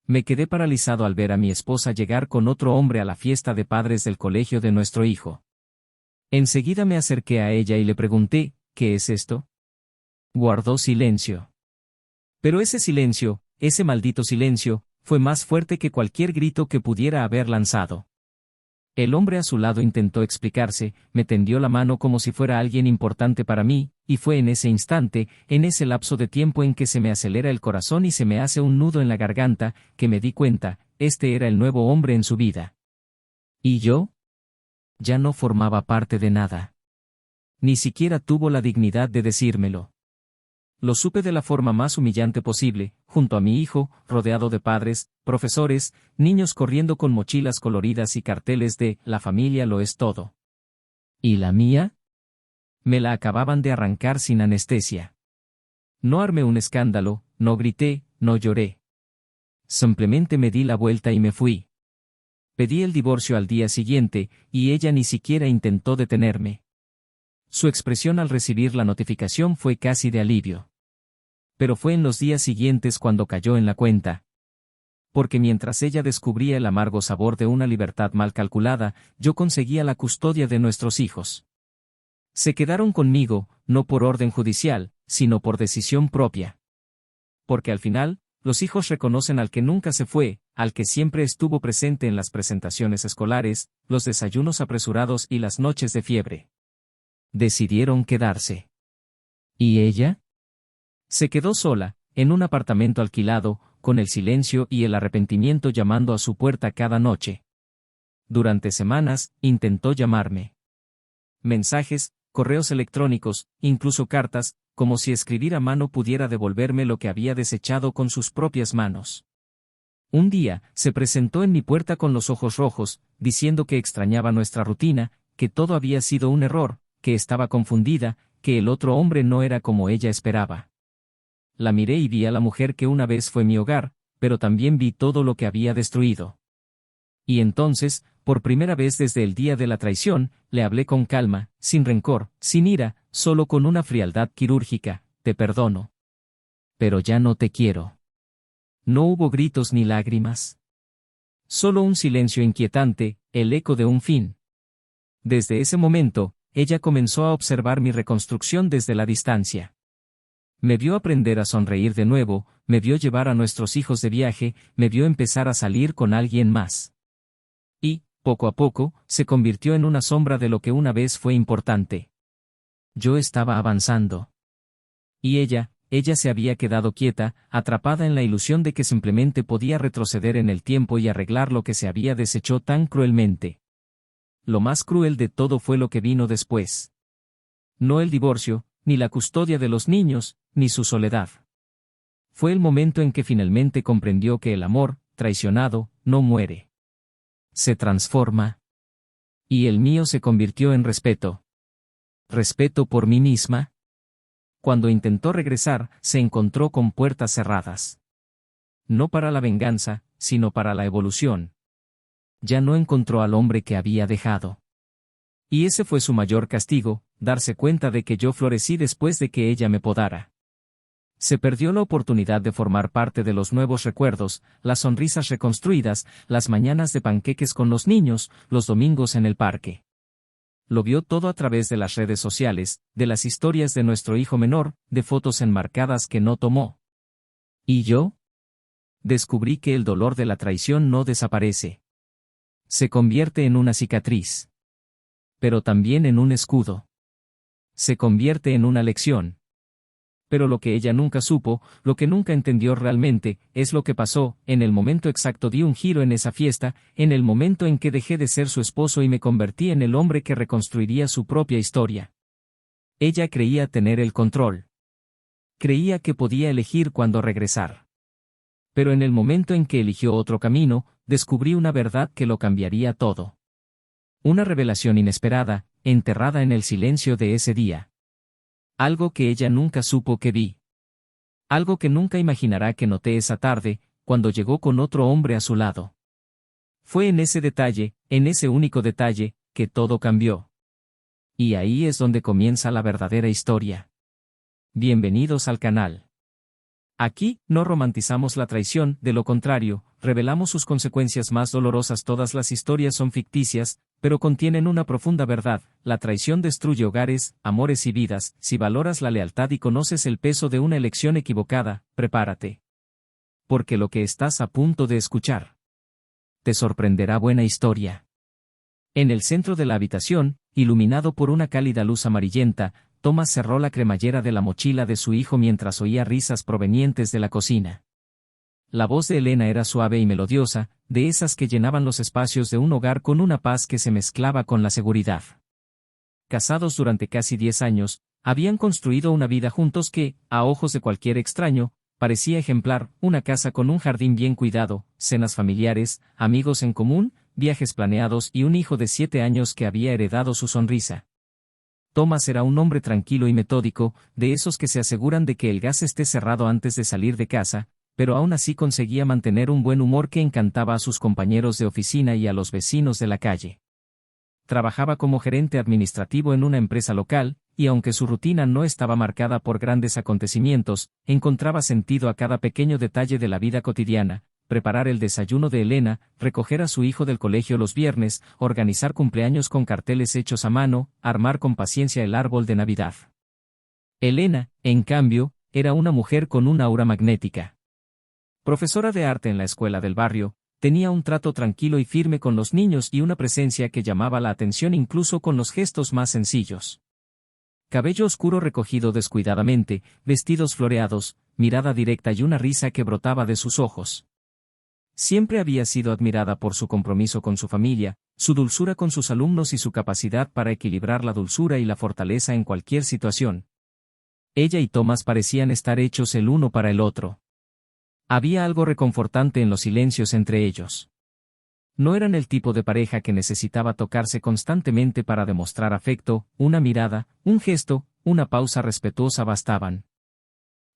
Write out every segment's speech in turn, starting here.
Me quedé paralizado al ver a mi esposa llegar con otro hombre a la fiesta de padres del colegio de nuestro hijo. Enseguida me acerqué a ella y le pregunté, ¿qué es esto? Guardó silencio. Pero ese silencio, ese maldito silencio, fue más fuerte que cualquier grito que pudiera haber lanzado. El hombre a su lado intentó explicarse, me tendió la mano como si fuera alguien importante para mí, y fue en ese instante, en ese lapso de tiempo en que se me acelera el corazón y se me hace un nudo en la garganta, que me di cuenta, este era el nuevo hombre en su vida. ¿Y yo? Ya no formaba parte de nada. Ni siquiera tuvo la dignidad de decírmelo. Lo supe de la forma más humillante posible, junto a mi hijo, rodeado de padres, profesores, niños corriendo con mochilas coloridas y carteles de «La familia lo es todo». ¿Y la mía? Me la acababan de arrancar sin anestesia. No armé un escándalo, no grité, no lloré. Simplemente me di la vuelta y me fui. Pedí el divorcio al día siguiente, y ella ni siquiera intentó detenerme. Su expresión al recibir la notificación fue casi de alivio. Pero fue en los días siguientes cuando cayó en la cuenta. Porque mientras ella descubría el amargo sabor de una libertad mal calculada, yo conseguía la custodia de nuestros hijos. Se quedaron conmigo, no por orden judicial, sino por decisión propia. Porque al final, los hijos reconocen al que nunca se fue, al que siempre estuvo presente en las presentaciones escolares, los desayunos apresurados y las noches de fiebre. Decidieron quedarse. ¿Y ella? Se quedó sola, en un apartamento alquilado, con el silencio y el arrepentimiento llamando a su puerta cada noche. Durante semanas, intentó llamarme. Mensajes, correos electrónicos, incluso cartas, como si escribir a mano pudiera devolverme lo que había desechado con sus propias manos. Un día, se presentó en mi puerta con los ojos rojos, diciendo que extrañaba nuestra rutina, que todo había sido un error, que estaba confundida, que el otro hombre no era como ella esperaba. La miré y vi a la mujer que una vez fue mi hogar, pero también vi todo lo que había destruido. Y entonces, por primera vez desde el día de la traición, le hablé con calma, sin rencor, sin ira, solo con una frialdad quirúrgica: te perdono. Pero ya no te quiero. No hubo gritos ni lágrimas. Solo un silencio inquietante, el eco de un fin. Desde ese momento, ella comenzó a observar mi reconstrucción desde la distancia. Me vio aprender a sonreír de nuevo, me vio llevar a nuestros hijos de viaje, me vio empezar a salir con alguien más. Y, poco a poco, se convirtió en una sombra de lo que una vez fue importante. Yo estaba avanzando. Y ella se había quedado quieta, atrapada en la ilusión de que simplemente podía retroceder en el tiempo y arreglar lo que se había deshecho tan cruelmente. Lo más cruel de todo fue lo que vino después. No el divorcio, ni la custodia de los niños, ni su soledad. Fue el momento en que finalmente comprendió que el amor, traicionado, no muere. Se transforma. Y el mío se convirtió en respeto. ¿Respeto por mí misma? Cuando intentó regresar, se encontró con puertas cerradas. No para la venganza, sino para la evolución. Ya no encontró al hombre que había dejado. Y ese fue su mayor castigo, darse cuenta de que yo florecí después de que ella me podara. Se perdió la oportunidad de formar parte de los nuevos recuerdos, las sonrisas reconstruidas, las mañanas de panqueques con los niños, los domingos en el parque. Lo vio todo a través de las redes sociales, de las historias de nuestro hijo menor, de fotos enmarcadas que no tomó. ¿Y yo? Descubrí que el dolor de la traición no desaparece. Se convierte en una cicatriz. Pero también en un escudo. Se convierte en una lección. Pero lo que ella nunca supo, lo que nunca entendió realmente, es lo que pasó: en el momento exacto di un giro en esa fiesta, en el momento en que dejé de ser su esposo y me convertí en el hombre que reconstruiría su propia historia. Ella creía tener el control. Creía que podía elegir cuándo regresar. Pero en el momento en que eligió otro camino, descubrí una verdad que lo cambiaría todo. Una revelación inesperada, enterrada en el silencio de ese día. Algo que ella nunca supo que vi. Algo que nunca imaginará que noté esa tarde, cuando llegó con otro hombre a su lado. Fue en ese detalle, en ese único detalle, que todo cambió. Y ahí es donde comienza la verdadera historia. Bienvenidos al canal. Aquí, no romantizamos la traición, de lo contrario, revelamos sus consecuencias más dolorosas. Todas las historias son ficticias, pero contienen una profunda verdad: la traición destruye hogares, amores y vidas. Si valoras la lealtad y conoces el peso de una elección equivocada, prepárate. Porque lo que estás a punto de escuchar te sorprenderá. Buena historia. En el centro de la habitación, iluminado por una cálida luz amarillenta, Thomas cerró la cremallera de la mochila de su hijo mientras oía risas provenientes de la cocina. La voz de Elena era suave y melodiosa, de esas que llenaban los espacios de un hogar con una paz que se mezclaba con la seguridad. Casados durante casi 10 años, habían construido una vida juntos que, a ojos de cualquier extraño, parecía ejemplar: una casa con un jardín bien cuidado, cenas familiares, amigos en común, viajes planeados y un hijo de 7 años que había heredado su sonrisa. Thomas era un hombre tranquilo y metódico, de esos que se aseguran de que el gas esté cerrado antes de salir de casa, pero aún así conseguía mantener un buen humor que encantaba a sus compañeros de oficina y a los vecinos de la calle. Trabajaba como gerente administrativo en una empresa local, y aunque su rutina no estaba marcada por grandes acontecimientos, encontraba sentido a cada pequeño detalle de la vida cotidiana: preparar el desayuno de Elena, recoger a su hijo del colegio los viernes, organizar cumpleaños con carteles hechos a mano, armar con paciencia el árbol de Navidad. Elena, en cambio, era una mujer con un aura magnética. Profesora de arte en la escuela del barrio, tenía un trato tranquilo y firme con los niños y una presencia que llamaba la atención incluso con los gestos más sencillos. Cabello oscuro recogido descuidadamente, vestidos floreados, mirada directa y una risa que brotaba de sus ojos. Siempre había sido admirada por su compromiso con su familia, su dulzura con sus alumnos y su capacidad para equilibrar la dulzura y la fortaleza en cualquier situación. Ella y Thomas parecían estar hechos el uno para el otro. Había algo reconfortante en los silencios entre ellos. No eran el tipo de pareja que necesitaba tocarse constantemente para demostrar afecto. Una mirada, un gesto, una pausa respetuosa bastaban.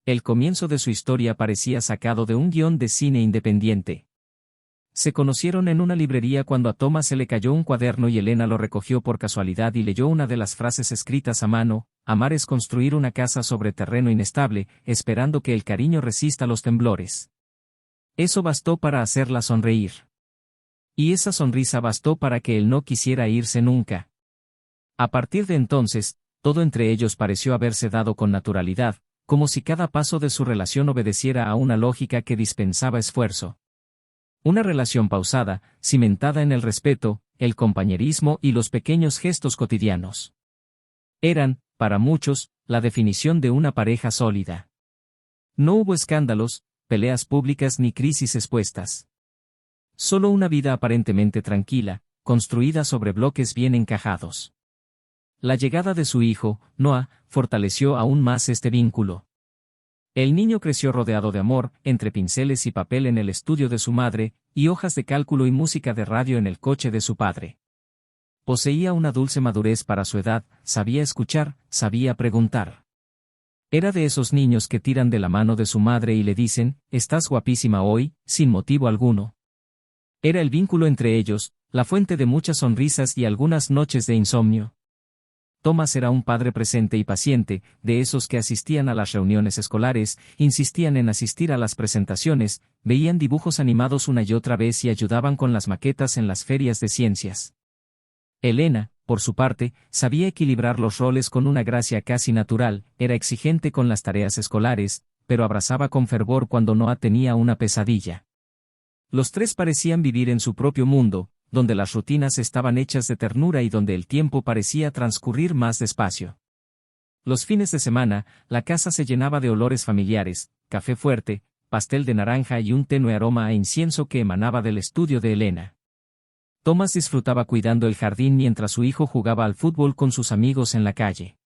El comienzo de su historia parecía sacado de un guión de cine independiente. Se conocieron en una librería cuando a Thomas se le cayó un cuaderno y Elena lo recogió por casualidad y leyó una de las frases escritas a mano: amar es construir una casa sobre terreno inestable, esperando que el cariño resista los temblores. Eso bastó para hacerla sonreír. Y esa sonrisa bastó para que él no quisiera irse nunca. A partir de entonces, todo entre ellos pareció haberse dado con naturalidad, como si cada paso de su relación obedeciera a una lógica que dispensaba esfuerzo. Una relación pausada, cimentada en el respeto, el compañerismo y los pequeños gestos cotidianos. Eran, para muchos, la definición de una pareja sólida. No hubo escándalos, peleas públicas ni crisis expuestas. Solo una vida aparentemente tranquila, construida sobre bloques bien encajados. La llegada de su hijo, Noah, fortaleció aún más este vínculo. El niño creció rodeado de amor, entre pinceles y papel en el estudio de su madre, y hojas de cálculo y música de radio en el coche de su padre. Poseía una dulce madurez para su edad, sabía escuchar, sabía preguntar. Era de esos niños que tiran de la mano de su madre y le dicen: «Estás guapísima hoy», sin motivo alguno. Era el vínculo entre ellos, la fuente de muchas sonrisas y algunas noches de insomnio. Thomas era un padre presente y paciente, de esos que asistían a las reuniones escolares, insistían en asistir a las presentaciones, veían dibujos animados una y otra vez y ayudaban con las maquetas en las ferias de ciencias. Elena, por su parte, sabía equilibrar los roles con una gracia casi natural, era exigente con las tareas escolares, pero abrazaba con fervor cuando Noah tenía una pesadilla. Los tres parecían vivir en su propio mundo, donde las rutinas estaban hechas de ternura y donde el tiempo parecía transcurrir más despacio. Los fines de semana, la casa se llenaba de olores familiares: café fuerte, pastel de naranja y un tenue aroma a incienso que emanaba del estudio de Elena. Thomas disfrutaba cuidando el jardín mientras su hijo jugaba al fútbol con sus amigos en la calle.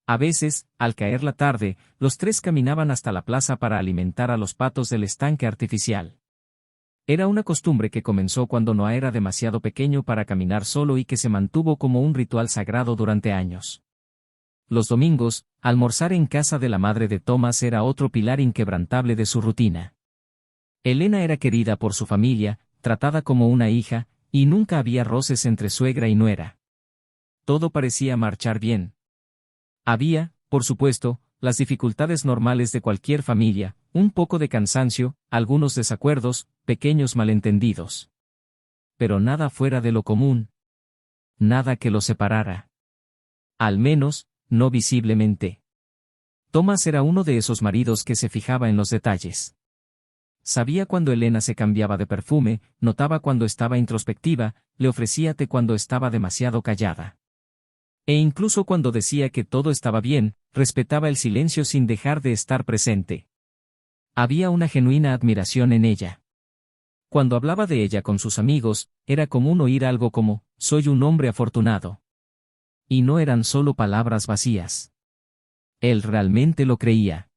A veces, al caer la tarde, los tres caminaban hasta la plaza para alimentar a los patos del estanque artificial. Era una costumbre que comenzó cuando Noah era demasiado pequeño para caminar solo y que se mantuvo como un ritual sagrado durante años. Los domingos, almorzar en casa de la madre de Thomas era otro pilar inquebrantable de su rutina. Elena era querida por su familia, tratada como una hija, y nunca había roces entre suegra y nuera. Todo parecía marchar bien. Había, por supuesto, las dificultades normales de cualquier familia: un poco de cansancio, algunos desacuerdos, pequeños malentendidos. Pero nada fuera de lo común. Nada que los separara. Al menos, no visiblemente. Thomas era uno de esos maridos que se fijaba en los detalles. Sabía cuando Elena se cambiaba de perfume, notaba cuando estaba introspectiva, le ofrecía té cuando estaba demasiado callada. E incluso cuando decía que todo estaba bien, respetaba el silencio sin dejar de estar presente. Había una genuina admiración en ella. Cuando hablaba de ella con sus amigos, era común oír algo como, «soy un hombre afortunado». Y no eran solo palabras vacías. Él realmente lo creía.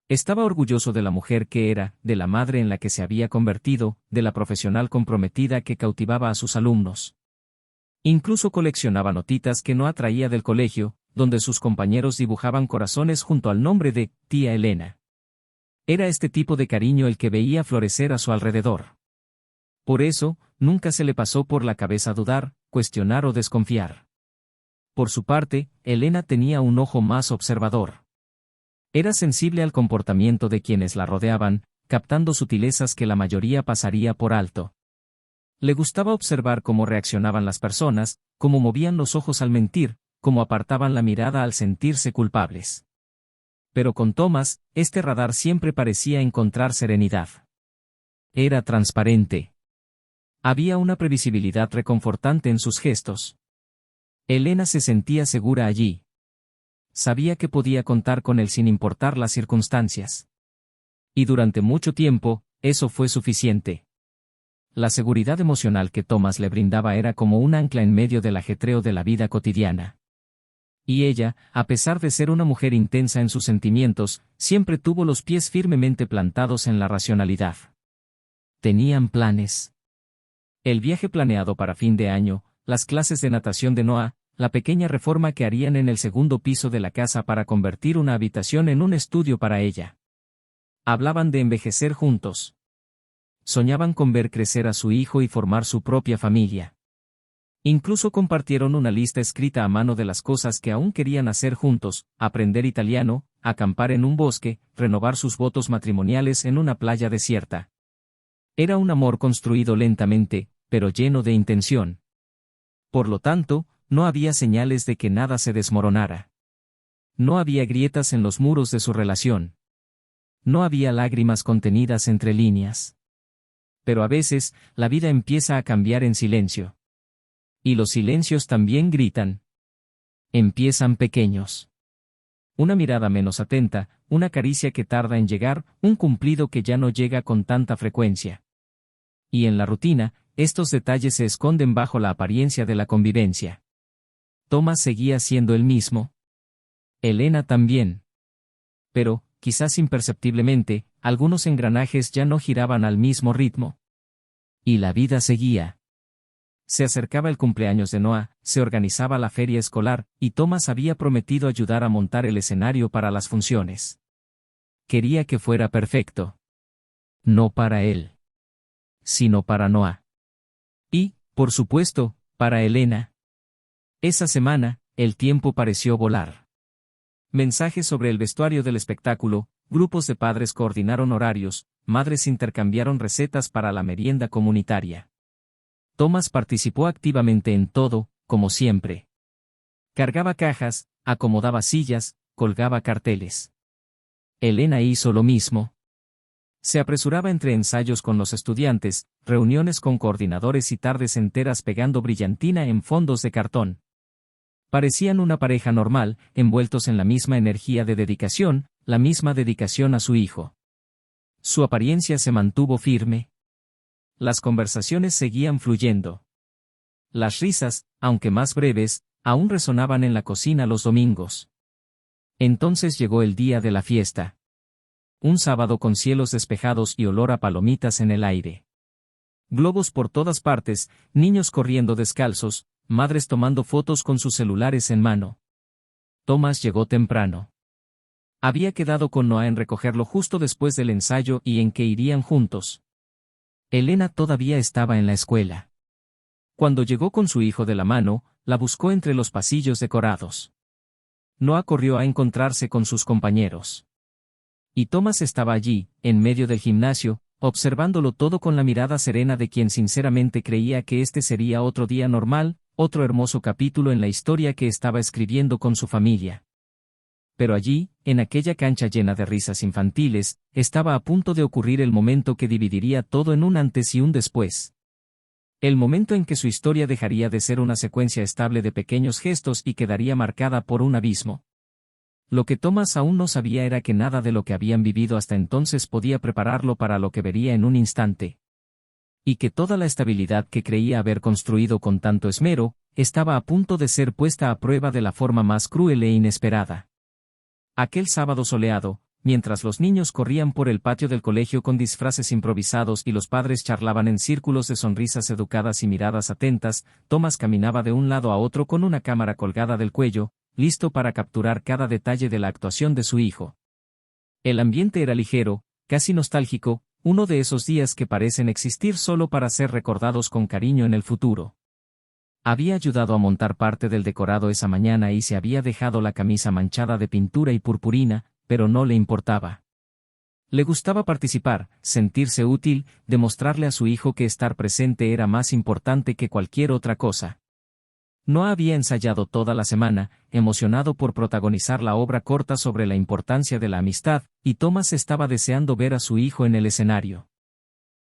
Estaba orgulloso de la mujer que era, de la madre en la que se había convertido, de la profesional comprometida que cautivaba a sus alumnos. Incluso coleccionaba notitas que no atraía del colegio, donde sus compañeros dibujaban corazones junto al nombre de tía Elena. Era este tipo de cariño el que veía florecer a su alrededor. Por eso, nunca se le pasó por la cabeza dudar, cuestionar o desconfiar. Por su parte, Elena tenía un ojo más observador. Era sensible al comportamiento de quienes la rodeaban, captando sutilezas que la mayoría pasaría por alto. Le gustaba observar cómo reaccionaban las personas, cómo movían los ojos al mentir, cómo apartaban la mirada al sentirse culpables. Pero con Thomas, este radar siempre parecía encontrar serenidad. Era transparente. Había una previsibilidad reconfortante en sus gestos. Elena se sentía segura allí. Sabía que podía contar con él sin importar las circunstancias. Y durante mucho tiempo, eso fue suficiente. La seguridad emocional que Thomas le brindaba era como un ancla en medio del ajetreo de la vida cotidiana. Y ella, a pesar de ser una mujer intensa en sus sentimientos, siempre tuvo los pies firmemente plantados en la racionalidad. Tenían planes. El viaje planeado para fin de año, las clases de natación de Noah, la pequeña reforma que harían en el segundo piso de la casa para convertir una habitación en un estudio para ella. Hablaban de envejecer juntos. Soñaban con ver crecer a su hijo y formar su propia familia. Incluso compartieron una lista escrita a mano de las cosas que aún querían hacer juntos: aprender italiano, acampar en un bosque, renovar sus votos matrimoniales en una playa desierta. Era un amor construido lentamente, pero lleno de intención. Por lo tanto, no había señales de que nada se desmoronara. No había grietas en los muros de su relación. No había lágrimas contenidas entre líneas. Pero a veces, la vida empieza a cambiar en silencio. Y los silencios también gritan. Empiezan pequeños. Una mirada menos atenta, una caricia que tarda en llegar, un cumplido que ya no llega con tanta frecuencia. Y en la rutina, estos detalles se esconden bajo la apariencia de la convivencia. Thomas seguía siendo el mismo. Elena también. Pero, quizás imperceptiblemente, algunos engranajes ya no giraban al mismo ritmo. Y la vida seguía. Se acercaba el cumpleaños de Noah, se organizaba la feria escolar, y Thomas había prometido ayudar a montar el escenario para las funciones. Quería que fuera perfecto. No para él, sino para Noah. Y, por supuesto, para Elena. Esa semana, el tiempo pareció volar. Mensajes sobre el vestuario del espectáculo, grupos de padres coordinaron horarios, madres intercambiaron recetas para la merienda comunitaria. Thomas participó activamente en todo, como siempre. Cargaba cajas, acomodaba sillas, colgaba carteles. Elena hizo lo mismo. Se apresuraba entre ensayos con los estudiantes, reuniones con coordinadores y tardes enteras pegando brillantina en fondos de cartón. Parecían una pareja normal, envueltos en la misma energía de dedicación, la misma dedicación a su hijo. Su apariencia se mantuvo firme. Las conversaciones seguían fluyendo. Las risas, aunque más breves, aún resonaban en la cocina los domingos. Entonces llegó el día de la fiesta. Un sábado con cielos despejados y olor a palomitas en el aire. Globos por todas partes, niños corriendo descalzos, madres tomando fotos con sus celulares en mano. Thomas llegó temprano. Había quedado con Noah en recogerlo justo después del ensayo y en que irían juntos. Elena todavía estaba en la escuela. Cuando llegó con su hijo de la mano, la buscó entre los pasillos decorados. Noah corrió a encontrarse con sus compañeros. Y Thomas estaba allí, en medio del gimnasio, observándolo todo con la mirada serena de quien sinceramente creía que este sería otro día normal, otro hermoso capítulo en la historia que estaba escribiendo con su familia. Pero allí, en aquella cancha llena de risas infantiles, estaba a punto de ocurrir el momento que dividiría todo en un antes y un después. El momento en que su historia dejaría de ser una secuencia estable de pequeños gestos y quedaría marcada por un abismo. Lo que Thomas aún no sabía era que nada de lo que habían vivido hasta entonces podía prepararlo para lo que vería en un instante. Y que toda la estabilidad que creía haber construido con tanto esmero, estaba a punto de ser puesta a prueba de la forma más cruel e inesperada. Aquel sábado soleado, mientras los niños corrían por el patio del colegio con disfraces improvisados y los padres charlaban en círculos de sonrisas educadas y miradas atentas, Thomas caminaba de un lado a otro con una cámara colgada del cuello, listo para capturar cada detalle de la actuación de su hijo. El ambiente era ligero, casi nostálgico, uno de esos días que parecen existir solo para ser recordados con cariño en el futuro. Había ayudado a montar parte del decorado esa mañana y se había dejado la camisa manchada de pintura y purpurina, pero no le importaba. Le gustaba participar, sentirse útil, demostrarle a su hijo que estar presente era más importante que cualquier otra cosa. No había ensayado toda la semana, emocionado por protagonizar la obra corta sobre la importancia de la amistad, y Thomas estaba deseando ver a su hijo en el escenario.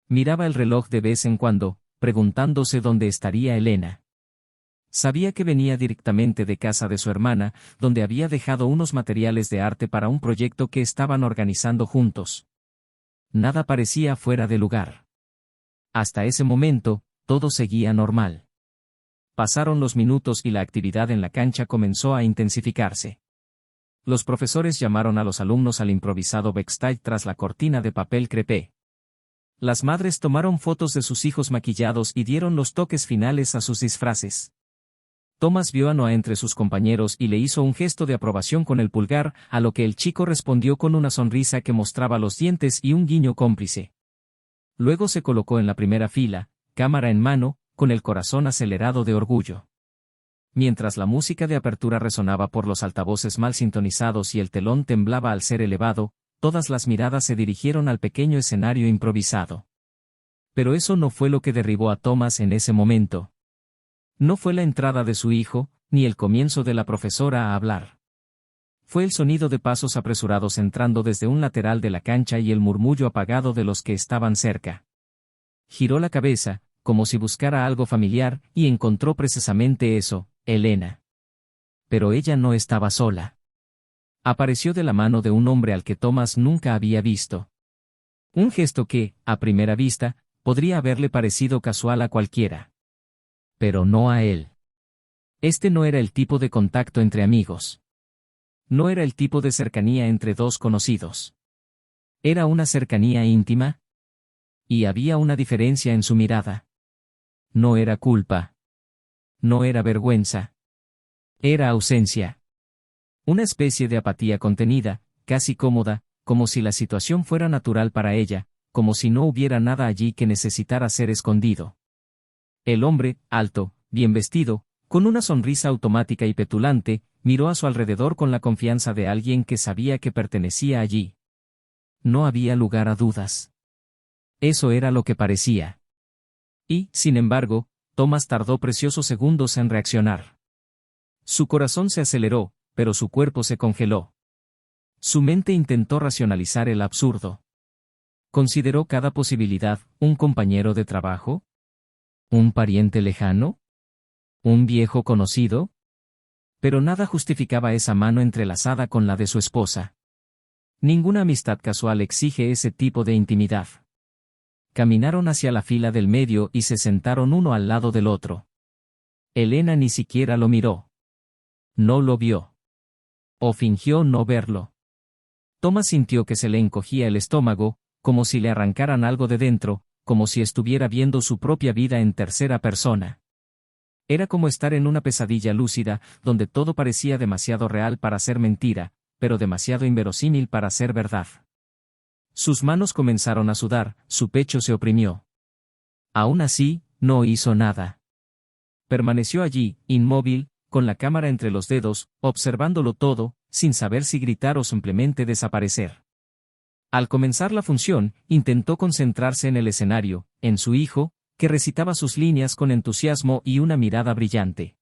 Miraba el reloj de vez en cuando, preguntándose dónde estaría Elena. Sabía que venía directamente de casa de su hermana, donde había dejado unos materiales de arte para un proyecto que estaban organizando juntos. Nada parecía fuera de lugar. Hasta ese momento, todo seguía normal. Pasaron los minutos y la actividad en la cancha comenzó a intensificarse. Los profesores llamaron a los alumnos al improvisado backstage tras la cortina de papel crepé. Las madres tomaron fotos de sus hijos maquillados y dieron los toques finales a sus disfraces. Thomas vio a Noah entre sus compañeros y le hizo un gesto de aprobación con el pulgar, a lo que el chico respondió con una sonrisa que mostraba los dientes y un guiño cómplice. Luego se colocó en la primera fila, cámara en mano, con el corazón acelerado de orgullo. Mientras la música de apertura resonaba por los altavoces mal sintonizados y el telón temblaba al ser elevado, todas las miradas se dirigieron al pequeño escenario improvisado. Pero eso no fue lo que derribó a Thomas en ese momento. No fue la entrada de su hijo, ni el comienzo de la profesora a hablar. Fue el sonido de pasos apresurados entrando desde un lateral de la cancha y el murmullo apagado de los que estaban cerca. Giró la cabeza, como si buscara algo familiar, y encontró precisamente eso, Elena. Pero ella no estaba sola. Apareció de la mano de un hombre al que Thomas nunca había visto. Un gesto que, a primera vista, podría haberle parecido casual a cualquiera. Pero no a él. Este no era el tipo de contacto entre amigos. No era el tipo de cercanía entre dos conocidos. Era una cercanía íntima. Y había una diferencia en su mirada. No era culpa. No era vergüenza. Era ausencia. Una especie de apatía contenida, casi cómoda, como si la situación fuera natural para ella, como si no hubiera nada allí que necesitara ser escondido. El hombre, alto, bien vestido, con una sonrisa automática y petulante, miró a su alrededor con la confianza de alguien que sabía que pertenecía allí. No había lugar a dudas. Eso era lo que parecía. Y, sin embargo, Thomas tardó preciosos segundos en reaccionar. Su corazón se aceleró, pero su cuerpo se congeló. Su mente intentó racionalizar el absurdo. Consideró cada posibilidad: ¿un compañero de trabajo? ¿Un pariente lejano? ¿Un viejo conocido? Pero nada justificaba esa mano entrelazada con la de su esposa. Ninguna amistad casual exige ese tipo de intimidad. Caminaron hacia la fila del medio y se sentaron uno al lado del otro. Elena ni siquiera lo miró. No lo vio. O fingió no verlo. Thomas sintió que se le encogía el estómago, como si le arrancaran algo de dentro, como si estuviera viendo su propia vida en tercera persona. Era como estar en una pesadilla lúcida, donde todo parecía demasiado real para ser mentira, pero demasiado inverosímil para ser verdad. Sus manos comenzaron a sudar, su pecho se oprimió. Aún así, no hizo nada. Permaneció allí, inmóvil, con la cámara entre los dedos, observándolo todo, sin saber si gritar o simplemente desaparecer. Al comenzar la función, intentó concentrarse en el escenario, en su hijo, que recitaba sus líneas con entusiasmo y una mirada brillante.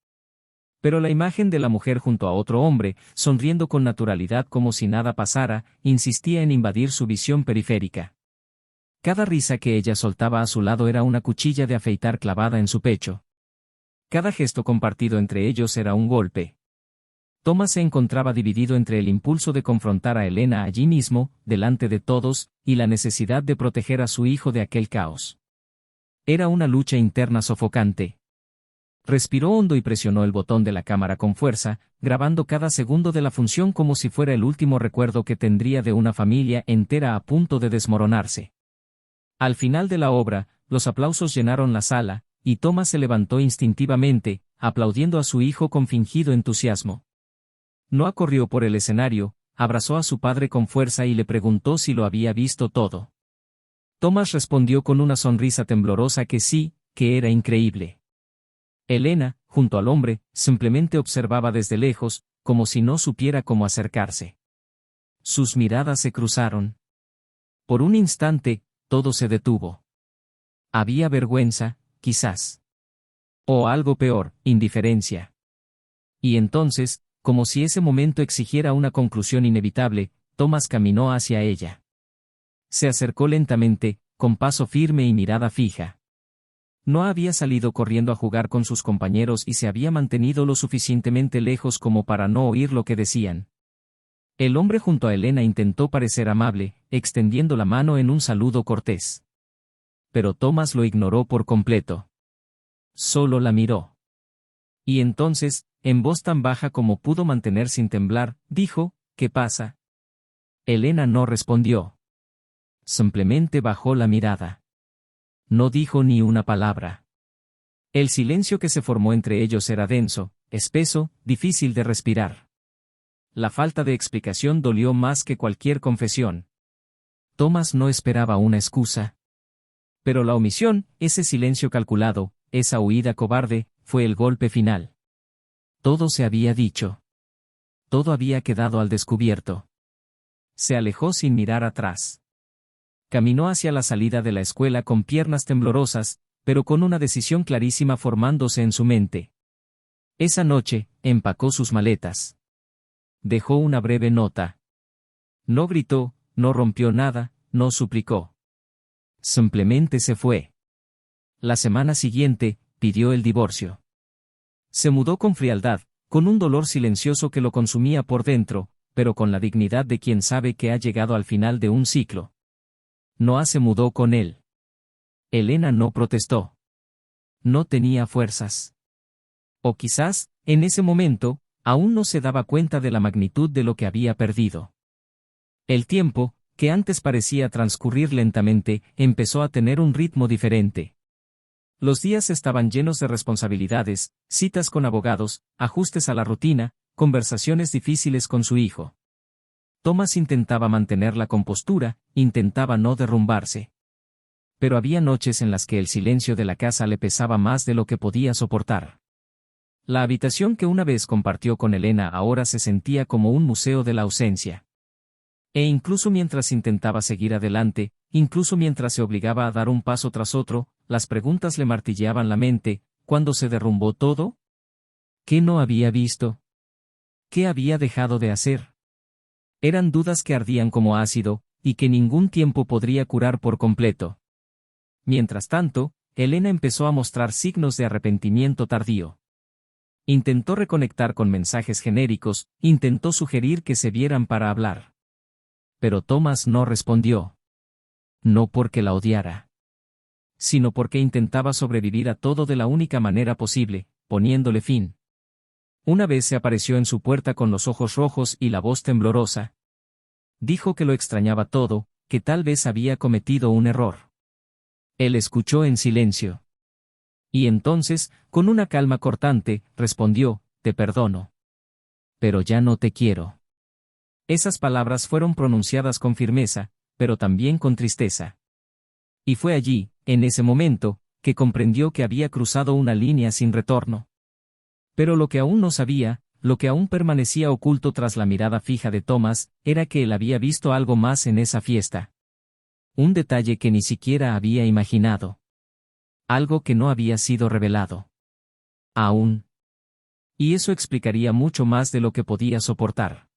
Pero la imagen de la mujer junto a otro hombre, sonriendo con naturalidad como si nada pasara, insistía en invadir su visión periférica. Cada risa que ella soltaba a su lado era una cuchilla de afeitar clavada en su pecho. Cada gesto compartido entre ellos era un golpe. Thomas se encontraba dividido entre el impulso de confrontar a Elena allí mismo, delante de todos, y la necesidad de proteger a su hijo de aquel caos. Era una lucha interna sofocante. Respiró hondo y presionó el botón de la cámara con fuerza, grabando cada segundo de la función como si fuera el último recuerdo que tendría de una familia entera a punto de desmoronarse. Al final de la obra, los aplausos llenaron la sala, y Thomas se levantó instintivamente, aplaudiendo a su hijo con fingido entusiasmo. No corrió por el escenario, abrazó a su padre con fuerza y le preguntó si lo había visto todo. Thomas respondió con una sonrisa temblorosa que sí, que era increíble. Elena, junto al hombre, simplemente observaba desde lejos, como si no supiera cómo acercarse. Sus miradas se cruzaron. Por un instante, todo se detuvo. Había vergüenza, quizás. O algo peor, indiferencia. Y entonces, como si ese momento exigiera una conclusión inevitable, Thomas caminó hacia ella. Se acercó lentamente, con paso firme y mirada fija. No había salido corriendo a jugar con sus compañeros y se había mantenido lo suficientemente lejos como para no oír lo que decían. El hombre junto a Elena intentó parecer amable, extendiendo la mano en un saludo cortés. Pero Thomas lo ignoró por completo. Solo la miró. Y entonces, en voz tan baja como pudo mantener sin temblar, dijo, ¿qué pasa? Elena no respondió. Simplemente bajó la mirada. No dijo ni una palabra. El silencio que se formó entre ellos era denso, espeso, difícil de respirar. La falta de explicación dolió más que cualquier confesión. Thomas no esperaba una excusa. Pero la omisión, ese silencio calculado, esa huida cobarde, fue el golpe final. Todo se había dicho. Todo había quedado al descubierto. Se alejó sin mirar atrás. Caminó hacia la salida de la escuela con piernas temblorosas, pero con una decisión clarísima formándose en su mente. Esa noche, empacó sus maletas. Dejó una breve nota. No gritó, no rompió nada, no suplicó. Simplemente se fue. La semana siguiente, pidió el divorcio. Se mudó con frialdad, con un dolor silencioso que lo consumía por dentro, pero con la dignidad de quien sabe que ha llegado al final de un ciclo. Noah se mudó con él. Elena no protestó. No tenía fuerzas. O quizás, en ese momento, aún no se daba cuenta de la magnitud de lo que había perdido. El tiempo, que antes parecía transcurrir lentamente, empezó a tener un ritmo diferente. Los días estaban llenos de responsabilidades, citas con abogados, ajustes a la rutina, conversaciones difíciles con su hijo. Thomas intentaba mantener la compostura, intentaba no derrumbarse. Pero había noches en las que el silencio de la casa le pesaba más de lo que podía soportar. La habitación que una vez compartió con Elena ahora se sentía como un museo de la ausencia. E incluso mientras intentaba seguir adelante, incluso mientras se obligaba a dar un paso tras otro, las preguntas le martilleaban la mente. ¿Cuándo se derrumbó todo? ¿Qué no había visto? ¿Qué había dejado de hacer? Eran dudas que ardían como ácido, y que ningún tiempo podría curar por completo. Mientras tanto, Elena empezó a mostrar signos de arrepentimiento tardío. Intentó reconectar con mensajes genéricos, intentó sugerir que se vieran para hablar. Pero Thomas no respondió. No porque la odiara, sino porque intentaba sobrevivir a todo de la única manera posible, poniéndole fin. Una vez se apareció en su puerta con los ojos rojos y la voz temblorosa. Dijo que lo extrañaba todo, que tal vez había cometido un error. Él escuchó en silencio. Y entonces, con una calma cortante, respondió, te perdono. Pero ya no te quiero. Esas palabras fueron pronunciadas con firmeza, pero también con tristeza. Y fue allí, en ese momento, que comprendió que había cruzado una línea sin retorno. Pero lo que aún no sabía, lo que aún permanecía oculto tras la mirada fija de Thomas, era que él había visto algo más en esa fiesta. Un detalle que ni siquiera había imaginado. Algo que no había sido revelado. Aún. Y eso explicaría mucho más de lo que podía soportar.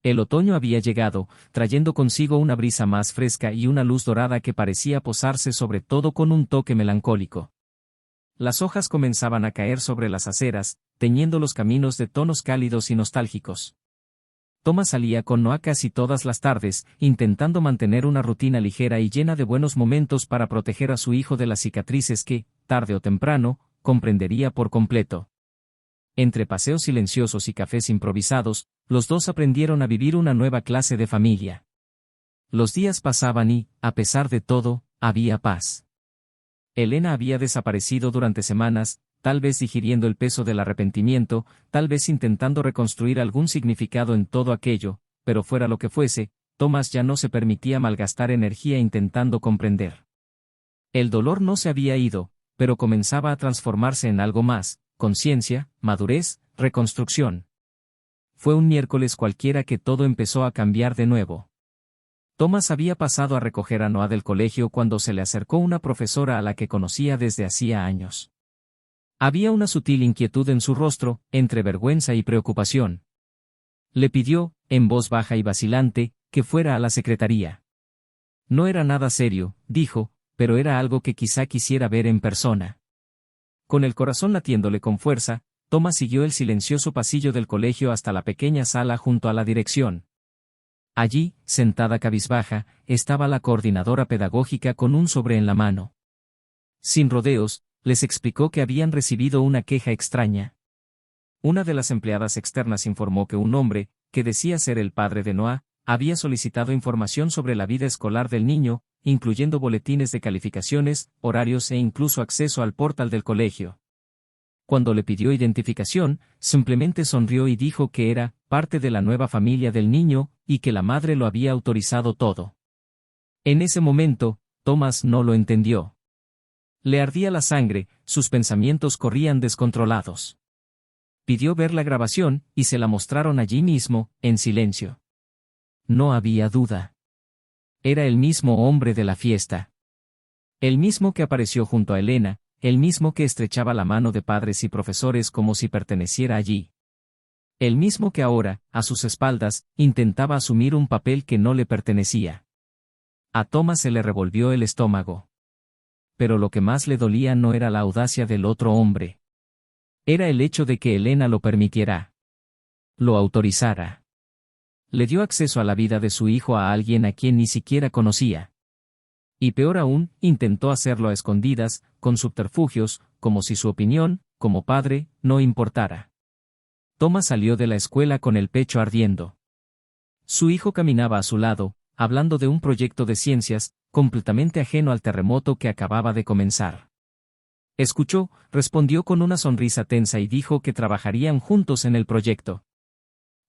El otoño había llegado, trayendo consigo una brisa más fresca y una luz dorada que parecía posarse sobre todo con un toque melancólico. Las hojas comenzaban a caer sobre las aceras, teñiendo los caminos de tonos cálidos y nostálgicos. Thomas salía con Noah casi todas las tardes, intentando mantener una rutina ligera y llena de buenos momentos para proteger a su hijo de las cicatrices que, tarde o temprano, comprendería por completo. Entre paseos silenciosos y cafés improvisados, los dos aprendieron a vivir una nueva clase de familia. Los días pasaban y, a pesar de todo, había paz. Elena había desaparecido durante semanas, tal vez digiriendo el peso del arrepentimiento, tal vez intentando reconstruir algún significado en todo aquello, pero fuera lo que fuese, Thomas ya no se permitía malgastar energía intentando comprender. El dolor no se había ido, pero comenzaba a transformarse en algo más: conciencia, madurez, reconstrucción. Fue un miércoles cualquiera que todo empezó a cambiar de nuevo. Thomas había pasado a recoger a Noah del colegio cuando se le acercó una profesora a la que conocía desde hacía años. Había una sutil inquietud en su rostro, entre vergüenza y preocupación. Le pidió, en voz baja y vacilante, que fuera a la secretaría. No era nada serio, dijo, pero era algo que quizá quisiera ver en persona. Con el corazón latiéndole con fuerza, Thomas siguió el silencioso pasillo del colegio hasta la pequeña sala junto a la dirección. Allí, sentada cabizbaja, estaba la coordinadora pedagógica con un sobre en la mano. Sin rodeos, les explicó que habían recibido una queja extraña. Una de las empleadas externas informó que un hombre, que decía ser el padre de Noah, había solicitado información sobre la vida escolar del niño, incluyendo boletines de calificaciones, horarios e incluso acceso al portal del colegio. Cuando le pidió identificación, simplemente sonrió y dijo que era parte de la nueva familia del niño, y que la madre lo había autorizado todo. En ese momento, Thomas no lo entendió. Le ardía la sangre, sus pensamientos corrían descontrolados. Pidió ver la grabación, y se la mostraron allí mismo, en silencio. No había duda. Era el mismo hombre de la fiesta. El mismo que apareció junto a Elena, el mismo que estrechaba la mano de padres y profesores como si perteneciera allí. El mismo que ahora, a sus espaldas, intentaba asumir un papel que no le pertenecía. A Thomas se le revolvió el estómago. Pero lo que más le dolía no era la audacia del otro hombre. Era el hecho de que Elena lo permitiera. Lo autorizara. Le dio acceso a la vida de su hijo a alguien a quien ni siquiera conocía. Y peor aún, intentó hacerlo a escondidas, con subterfugios, como si su opinión, como padre, no importara. Thomas salió de la escuela con el pecho ardiendo. Su hijo caminaba a su lado, hablando de un proyecto de ciencias, completamente ajeno al terremoto que acababa de comenzar. Escuchó, respondió con una sonrisa tensa y dijo que trabajarían juntos en el proyecto.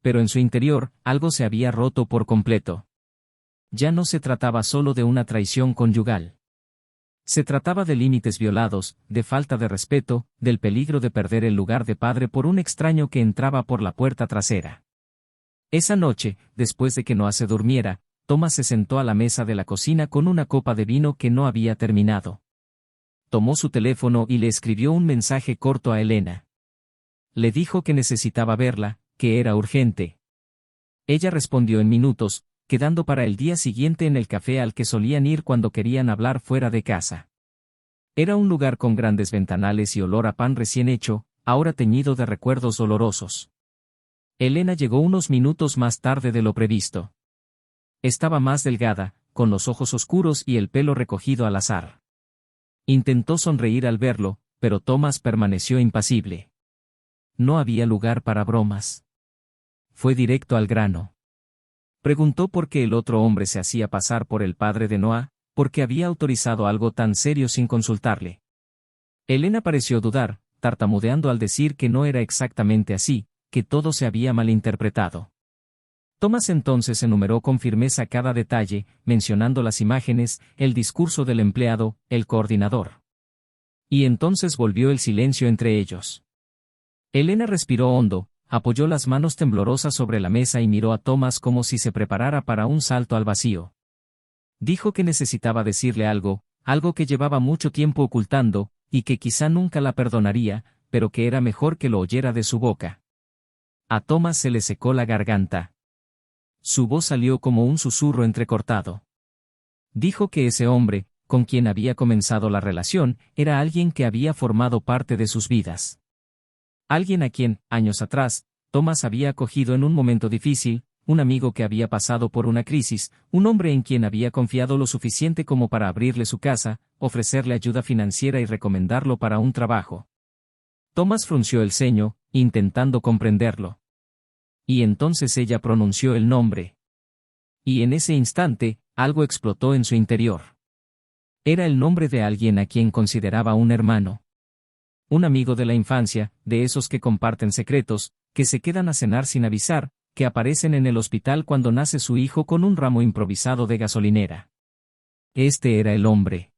Pero en su interior, algo se había roto por completo. Ya no se trataba solo de una traición conyugal. Se trataba de límites violados, de falta de respeto, del peligro de perder el lugar de padre por un extraño que entraba por la puerta trasera. Esa noche, después de que Noah se durmiera, Thomas se sentó a la mesa de la cocina con una copa de vino que no había terminado. Tomó su teléfono y le escribió un mensaje corto a Elena. Le dijo que necesitaba verla, que era urgente. Ella respondió en minutos, quedando para el día siguiente en el café al que solían ir cuando querían hablar fuera de casa. Era un lugar con grandes ventanales y olor a pan recién hecho, ahora teñido de recuerdos dolorosos. Elena llegó unos minutos más tarde de lo previsto. Estaba más delgada, con los ojos oscuros y el pelo recogido al azar. Intentó sonreír al verlo, pero Thomas permaneció impasible. No había lugar para bromas. Fue directo al grano. Preguntó por qué el otro hombre se hacía pasar por el padre de Noah, por qué había autorizado algo tan serio sin consultarle. Elena pareció dudar, tartamudeando al decir que no era exactamente así, que todo se había malinterpretado. Thomas entonces enumeró con firmeza cada detalle, mencionando las imágenes, el discurso del empleado, el coordinador. Y entonces volvió el silencio entre ellos. Elena respiró hondo, apoyó las manos temblorosas sobre la mesa y miró a Thomas como si se preparara para un salto al vacío. Dijo que necesitaba decirle algo, algo que llevaba mucho tiempo ocultando, y que quizá nunca la perdonaría, pero que era mejor que lo oyera de su boca. A Thomas se le secó la garganta. Su voz salió como un susurro entrecortado. Dijo que ese hombre, con quien había comenzado la relación, era alguien que había formado parte de sus vidas. Alguien a quien, años atrás, Thomas había acogido en un momento difícil, un amigo que había pasado por una crisis, un hombre en quien había confiado lo suficiente como para abrirle su casa, ofrecerle ayuda financiera y recomendarlo para un trabajo. Thomas frunció el ceño, intentando comprenderlo. Y entonces ella pronunció el nombre. Y en ese instante, algo explotó en su interior. Era el nombre de alguien a quien consideraba un hermano. Un amigo de la infancia, de esos que comparten secretos, que se quedan a cenar sin avisar, que aparecen en el hospital cuando nace su hijo con un ramo improvisado de gasolinera. Este era el hombre.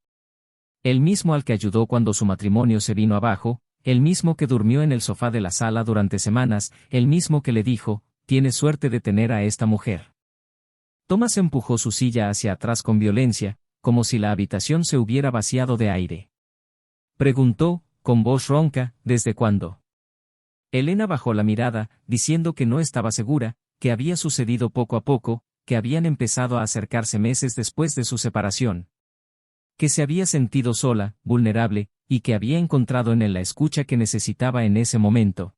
El mismo al que ayudó cuando su matrimonio se vino abajo, el mismo que durmió en el sofá de la sala durante semanas, el mismo que le dijo, «Tienes suerte de tener a esta mujer». Thomas empujó su silla hacia atrás con violencia, como si la habitación se hubiera vaciado de aire. Preguntó, con voz ronca, ¿desde cuándo? Elena bajó la mirada, diciendo que no estaba segura, que había sucedido poco a poco, que habían empezado a acercarse meses después de su separación. Que se había sentido sola, vulnerable, y que había encontrado en él la escucha que necesitaba en ese momento.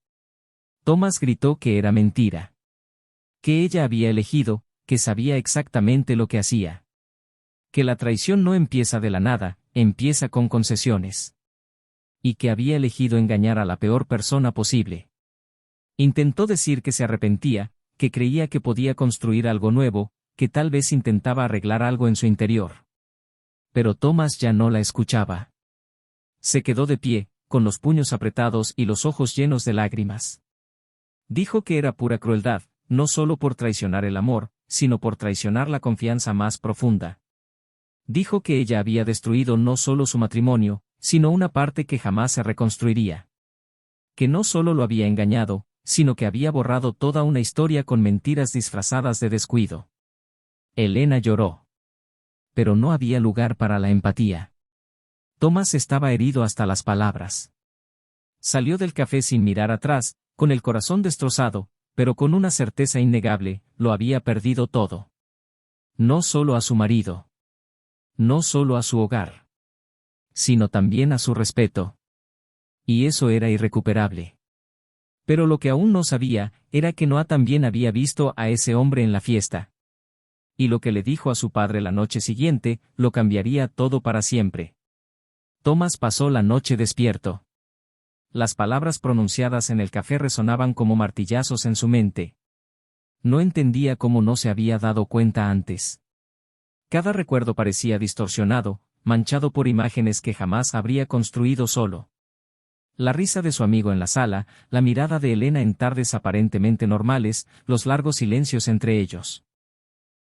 Thomas gritó que era mentira. Que ella había elegido, que sabía exactamente lo que hacía. Que la traición no empieza de la nada, empieza con concesiones. Y que había elegido engañar a la peor persona posible. Intentó decir que se arrepentía, que creía que podía construir algo nuevo, que tal vez intentaba arreglar algo en su interior. Pero Thomas ya no la escuchaba. Se quedó de pie, con los puños apretados y los ojos llenos de lágrimas. Dijo que era pura crueldad, no solo por traicionar el amor, sino por traicionar la confianza más profunda. Dijo que ella había destruido no solo su matrimonio, sino una parte que jamás se reconstruiría. Que no solo lo había engañado, sino que había borrado toda una historia con mentiras disfrazadas de descuido. Elena lloró. Pero no había lugar para la empatía. Thomas estaba herido hasta las palabras. Salió del café sin mirar atrás, con el corazón destrozado, pero con una certeza innegable, lo había perdido todo. No solo a su marido. No solo a su hogar. Sino también a su respeto. Y eso era irrecuperable. Pero lo que aún no sabía, era que Noah también había visto a ese hombre en la fiesta. Y lo que le dijo a su padre la noche siguiente, lo cambiaría todo para siempre. Thomas pasó la noche despierto. Las palabras pronunciadas en el café resonaban como martillazos en su mente. No entendía cómo no se había dado cuenta antes. Cada recuerdo parecía distorsionado, manchado por imágenes que jamás habría construido solo. La risa de su amigo en la sala, la mirada de Elena en tardes aparentemente normales, los largos silencios entre ellos.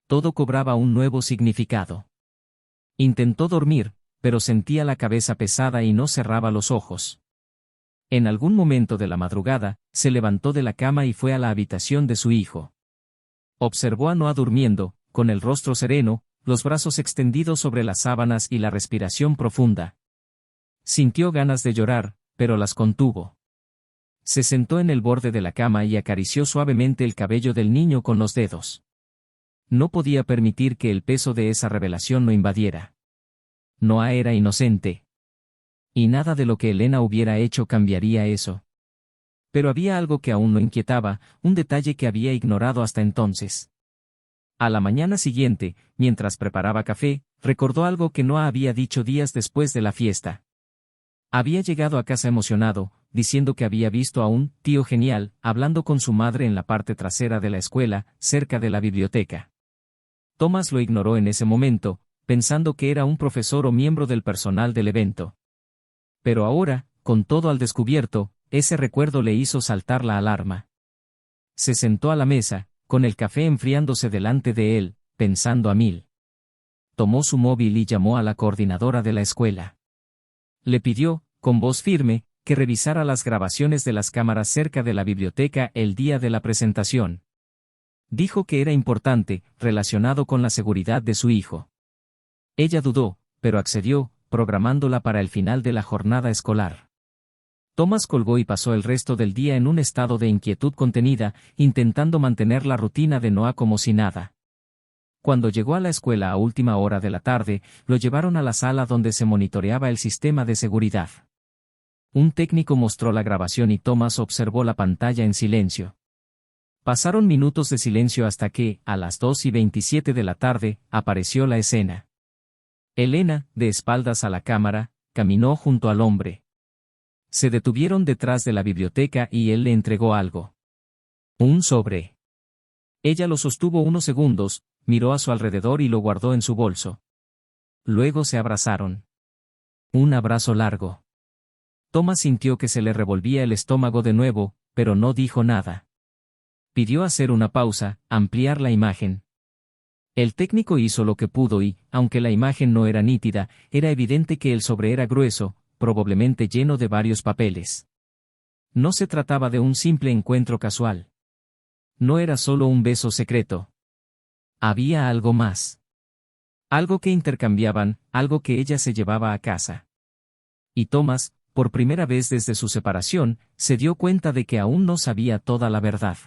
Todo cobraba un nuevo significado. Intentó dormir, pero sentía la cabeza pesada y no cerraba los ojos. En algún momento de la madrugada, se levantó de la cama y fue a la habitación de su hijo. Observó a Noah durmiendo, con el rostro sereno, los brazos extendidos sobre las sábanas y la respiración profunda. Sintió ganas de llorar, pero las contuvo. Se sentó en el borde de la cama y acarició suavemente el cabello del niño con los dedos. No podía permitir que el peso de esa revelación lo invadiera. Noah era inocente. Y nada de lo que Elena hubiera hecho cambiaría eso. Pero había algo que aún lo inquietaba, un detalle que había ignorado hasta entonces. A la mañana siguiente, mientras preparaba café, recordó algo que Noah había dicho días después de la fiesta. Había llegado a casa emocionado, diciendo que había visto a un tío genial, hablando con su madre en la parte trasera de la escuela, cerca de la biblioteca. Thomas lo ignoró en ese momento, pensando que era un profesor o miembro del personal del evento. Pero ahora, con todo al descubierto, ese recuerdo le hizo saltar la alarma. Se sentó a la mesa, con el café enfriándose delante de él, pensando a mil. Tomó su móvil y llamó a la coordinadora de la escuela. Le pidió, con voz firme, que revisara las grabaciones de las cámaras cerca de la biblioteca el día de la presentación. Dijo que era importante, relacionado con la seguridad de su hijo. Ella dudó, pero accedió, programándola para el final de la jornada escolar. Thomas colgó y pasó el resto del día en un estado de inquietud contenida, intentando mantener la rutina de Noah como si nada. Cuando llegó a la escuela a última hora de la tarde, lo llevaron a la sala donde se monitoreaba el sistema de seguridad. Un técnico mostró la grabación y Thomas observó la pantalla en silencio. Pasaron minutos de silencio hasta que, a las 2:27 de la tarde, apareció la escena. Elena, de espaldas a la cámara, caminó junto al hombre. Se detuvieron detrás de la biblioteca y él le entregó algo. Un sobre. Ella lo sostuvo unos segundos, miró a su alrededor y lo guardó en su bolso. Luego se abrazaron. Un abrazo largo. Thomas sintió que se le revolvía el estómago de nuevo, pero no dijo nada. Pidió hacer una pausa, ampliar la imagen. El técnico hizo lo que pudo y, aunque la imagen no era nítida, era evidente que el sobre era grueso, probablemente lleno de varios papeles. No se trataba de un simple encuentro casual. No era solo un beso secreto. Había algo más. Algo que intercambiaban, algo que ella se llevaba a casa. Y Thomas, por primera vez desde su separación, se dio cuenta de que aún no sabía toda la verdad.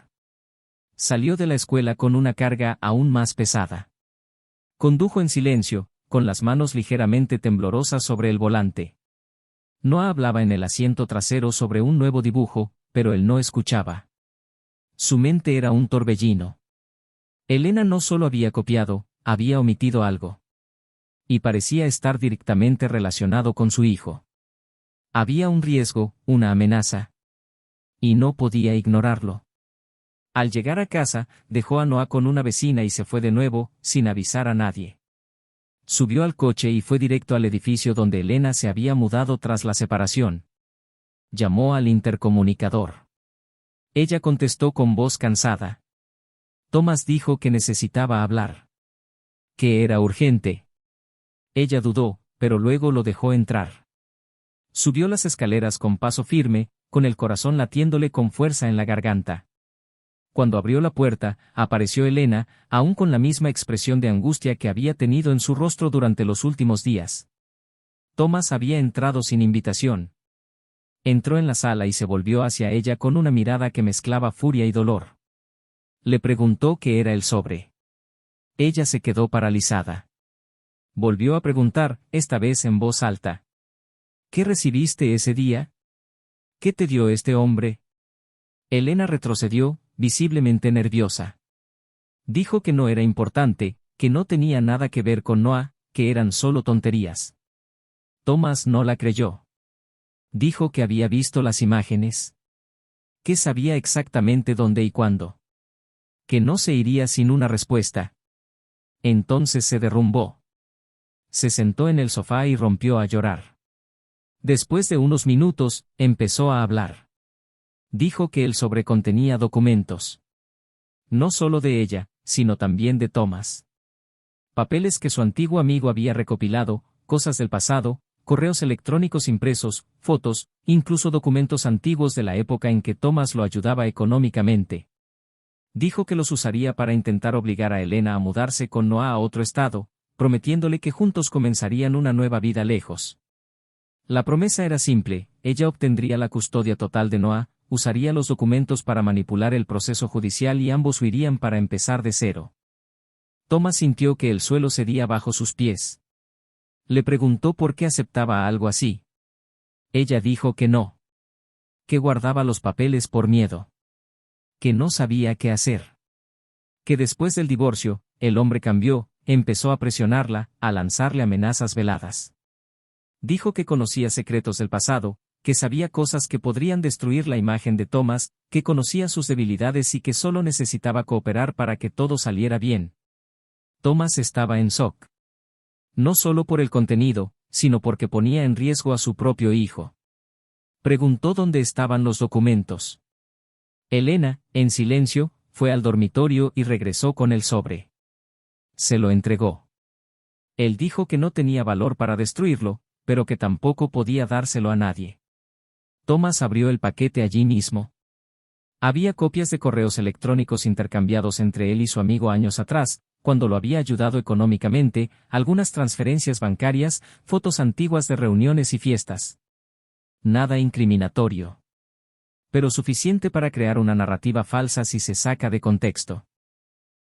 Salió de la escuela con una carga aún más pesada. Condujo en silencio, con las manos ligeramente temblorosas sobre el volante. Noah hablaba en el asiento trasero sobre un nuevo dibujo, pero él no escuchaba. Su mente era un torbellino. Elena no solo había copiado, había omitido algo. Y parecía estar directamente relacionado con su hijo. Había un riesgo, una amenaza. Y no podía ignorarlo. Al llegar a casa, dejó a Noah con una vecina y se fue de nuevo, sin avisar a nadie. Subió al coche y fue directo al edificio donde Elena se había mudado tras la separación. Llamó al intercomunicador. Ella contestó con voz cansada. Thomas dijo que necesitaba hablar. Que era urgente. Ella dudó, pero luego lo dejó entrar. Subió las escaleras con paso firme, con el corazón latiéndole con fuerza en la garganta. Cuando abrió la puerta, apareció Elena, aún con la misma expresión de angustia que había tenido en su rostro durante los últimos días. Thomas había entrado sin invitación. Entró en la sala y se volvió hacia ella con una mirada que mezclaba furia y dolor. Le preguntó qué era el sobre. Ella se quedó paralizada. Volvió a preguntar, esta vez en voz alta. ¿Qué recibiste ese día? ¿Qué te dio este hombre? Elena retrocedió, visiblemente nerviosa. Dijo que no era importante, que no tenía nada que ver con Noah, que eran solo tonterías. Thomas no la creyó. Dijo que había visto las imágenes. Que sabía exactamente dónde y cuándo. Que no se iría sin una respuesta. Entonces se derrumbó. Se sentó en el sofá y rompió a llorar. Después de unos minutos, empezó a hablar. Dijo que el sobre contenía documentos. No solo de ella, sino también de Thomas. Papeles que su antiguo amigo había recopilado, cosas del pasado, correos electrónicos impresos, fotos, incluso documentos antiguos de la época en que Thomas lo ayudaba económicamente. Dijo que los usaría para intentar obligar a Elena a mudarse con Noah a otro estado, prometiéndole que juntos comenzarían una nueva vida lejos. La promesa era simple, ella obtendría la custodia total de Noah, usaría los documentos para manipular el proceso judicial y ambos huirían para empezar de cero. Thomas sintió que el suelo cedía bajo sus pies. Le preguntó por qué aceptaba algo así. Ella dijo que no. Que guardaba los papeles por miedo. Que no sabía qué hacer. Que después del divorcio, el hombre cambió, empezó a presionarla, a lanzarle amenazas veladas. Dijo que conocía secretos del pasado, que sabía cosas que podrían destruir la imagen de Thomas, que conocía sus debilidades y que solo necesitaba cooperar para que todo saliera bien. Thomas estaba en shock. No solo por el contenido, sino porque ponía en riesgo a su propio hijo. Preguntó dónde estaban los documentos. Elena, en silencio, fue al dormitorio y regresó con el sobre. Se lo entregó. Él dijo que no tenía valor para destruirlo, pero que tampoco podía dárselo a nadie. Thomas abrió el paquete allí mismo. Había copias de correos electrónicos intercambiados entre él y su amigo años atrás, cuando lo había ayudado económicamente, algunas transferencias bancarias, fotos antiguas de reuniones y fiestas. Nada incriminatorio. Pero suficiente para crear una narrativa falsa si se saca de contexto.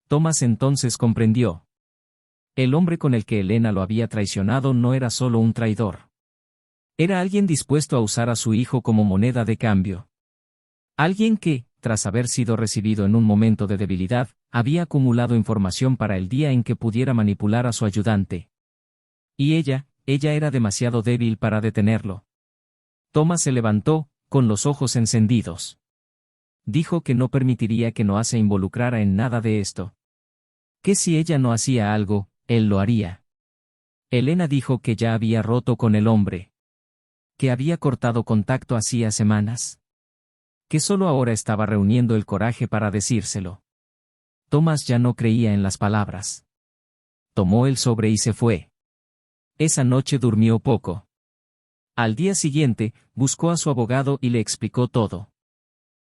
Thomas entonces comprendió. El hombre con el que Elena lo había traicionado no era solo un traidor. Era alguien dispuesto a usar a su hijo como moneda de cambio. Alguien que, tras haber sido recibido en un momento de debilidad, había acumulado información para el día en que pudiera manipular a su ayudante. Y ella era demasiado débil para detenerlo. Thomas se levantó, con los ojos encendidos. Dijo que no permitiría que Noah se involucrara en nada de esto. Que si ella no hacía algo, él lo haría. Elena dijo que ya había roto con el hombre. Que había cortado contacto hacía semanas. Que solo ahora estaba reuniendo el coraje para decírselo. Thomas ya no creía en las palabras. Tomó el sobre y se fue. Esa noche durmió poco. Al día siguiente, buscó a su abogado y le explicó todo.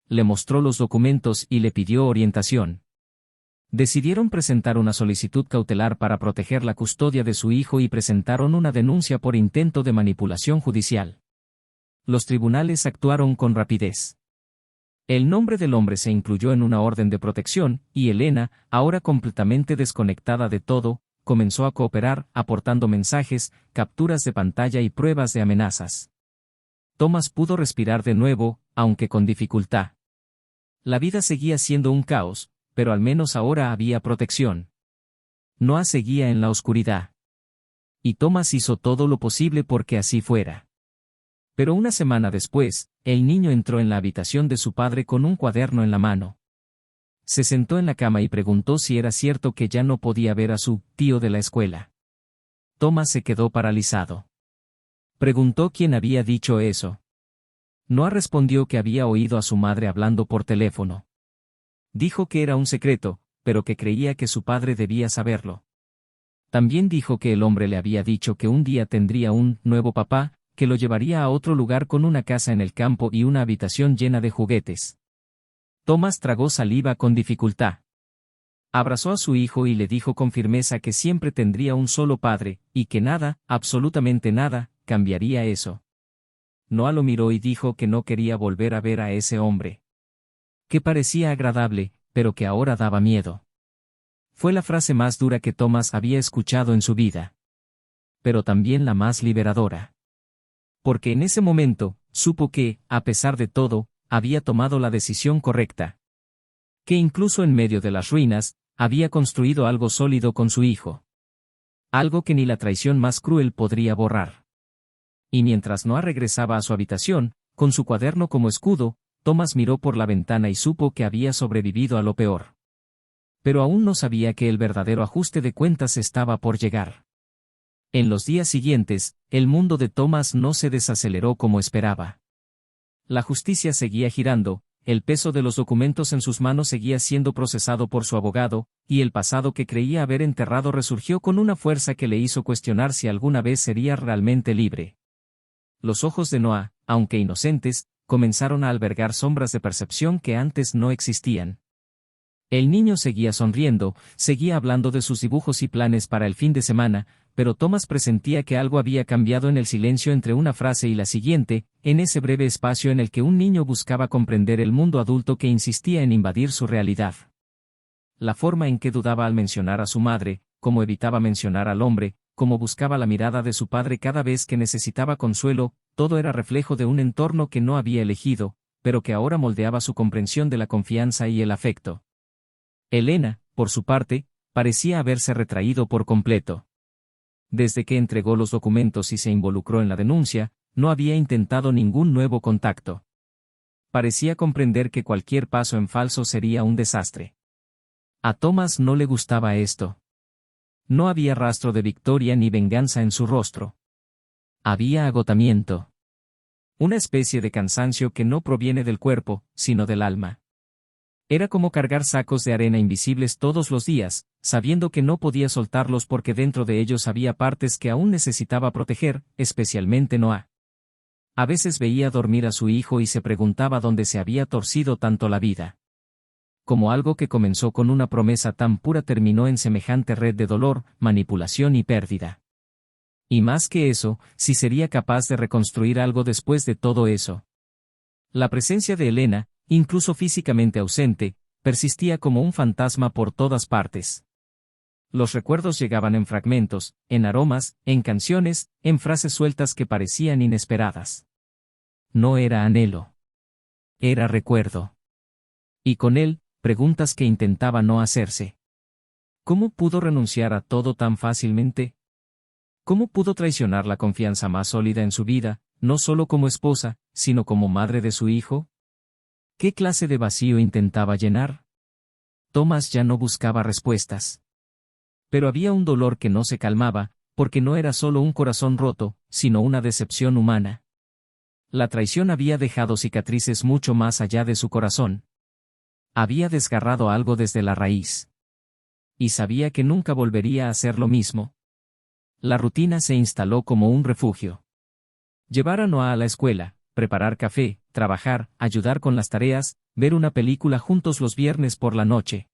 Le mostró los documentos y le pidió orientación. Decidieron presentar una solicitud cautelar para proteger la custodia de su hijo y presentaron una denuncia por intento de manipulación judicial. Los tribunales actuaron con rapidez. El nombre del hombre se incluyó en una orden de protección, y Elena, ahora completamente desconectada de todo, comenzó a cooperar, aportando mensajes, capturas de pantalla y pruebas de amenazas. Thomas pudo respirar de nuevo, aunque con dificultad. La vida seguía siendo un caos, pero al menos ahora había protección. Noah seguía en la oscuridad. Y Thomas hizo todo lo posible porque así fuera. Pero una semana después, el niño entró en la habitación de su padre con un cuaderno en la mano. Se sentó en la cama y preguntó si era cierto que ya no podía ver a su tío de la escuela. Thomas se quedó paralizado. Preguntó quién había dicho eso. Noah respondió que había oído a su madre hablando por teléfono. Dijo que era un secreto, pero que creía que su padre debía saberlo. También dijo que el hombre le había dicho que un día tendría un nuevo papá, que lo llevaría a otro lugar con una casa en el campo y una habitación llena de juguetes. Thomas tragó saliva con dificultad. Abrazó a su hijo y le dijo con firmeza que siempre tendría un solo padre, y que nada, absolutamente nada, cambiaría eso. Noah lo miró y dijo que no quería volver a ver a ese hombre. Que parecía agradable, pero que ahora daba miedo. Fue la frase más dura que Thomas había escuchado en su vida. Pero también la más liberadora. Porque en ese momento, supo que, a pesar de todo, había tomado la decisión correcta. Que incluso en medio de las ruinas, había construido algo sólido con su hijo. Algo que ni la traición más cruel podría borrar. Y mientras Noah regresaba a su habitación, con su cuaderno como escudo, Thomas miró por la ventana y supo que había sobrevivido a lo peor. Pero aún no sabía que el verdadero ajuste de cuentas estaba por llegar. En los días siguientes, el mundo de Thomas no se desaceleró como esperaba. La justicia seguía girando, el peso de los documentos en sus manos seguía siendo procesado por su abogado, y el pasado que creía haber enterrado resurgió con una fuerza que le hizo cuestionar si alguna vez sería realmente libre. Los ojos de Noah, aunque inocentes, comenzaron a albergar sombras de percepción que antes no existían. El niño seguía sonriendo, seguía hablando de sus dibujos y planes para el fin de semana, pero Thomas presentía que algo había cambiado en el silencio entre una frase y la siguiente, en ese breve espacio en el que un niño buscaba comprender el mundo adulto que insistía en invadir su realidad. La forma en que dudaba al mencionar a su madre, cómo evitaba mencionar al hombre, cómo buscaba la mirada de su padre cada vez que necesitaba consuelo, todo era reflejo de un entorno que no había elegido, pero que ahora moldeaba su comprensión de la confianza y el afecto. Elena, por su parte, parecía haberse retraído por completo. Desde que entregó los documentos y se involucró en la denuncia, no había intentado ningún nuevo contacto. Parecía comprender que cualquier paso en falso sería un desastre. A Thomas no le gustaba esto. No había rastro de victoria ni venganza en su rostro. Había agotamiento. Una especie de cansancio que no proviene del cuerpo, sino del alma. Era como cargar sacos de arena invisibles todos los días, sabiendo que no podía soltarlos porque dentro de ellos había partes que aún necesitaba proteger, especialmente Noah. A veces veía dormir a su hijo y se preguntaba dónde se había torcido tanto la vida. Como algo que comenzó con una promesa tan pura terminó en semejante red de dolor, manipulación y pérdida. Y más que eso, si sería capaz de reconstruir algo después de todo eso. La presencia de Elena, incluso físicamente ausente, persistía como un fantasma por todas partes. Los recuerdos llegaban en fragmentos, en aromas, en canciones, en frases sueltas que parecían inesperadas. No era anhelo. Era recuerdo. Y con él, preguntas que intentaba no hacerse. ¿Cómo pudo renunciar a todo tan fácilmente? ¿Cómo pudo traicionar la confianza más sólida en su vida, no solo como esposa, sino como madre de su hijo? ¿Qué clase de vacío intentaba llenar? Thomas ya no buscaba respuestas. Pero había un dolor que no se calmaba, porque no era solo un corazón roto, sino una decepción humana. La traición había dejado cicatrices mucho más allá de su corazón. Había desgarrado algo desde la raíz. Y sabía que nunca volvería a hacer lo mismo. La rutina se instaló como un refugio. Llevar a Noah a la escuela, preparar café, trabajar, ayudar con las tareas, ver una película juntos los viernes por la noche.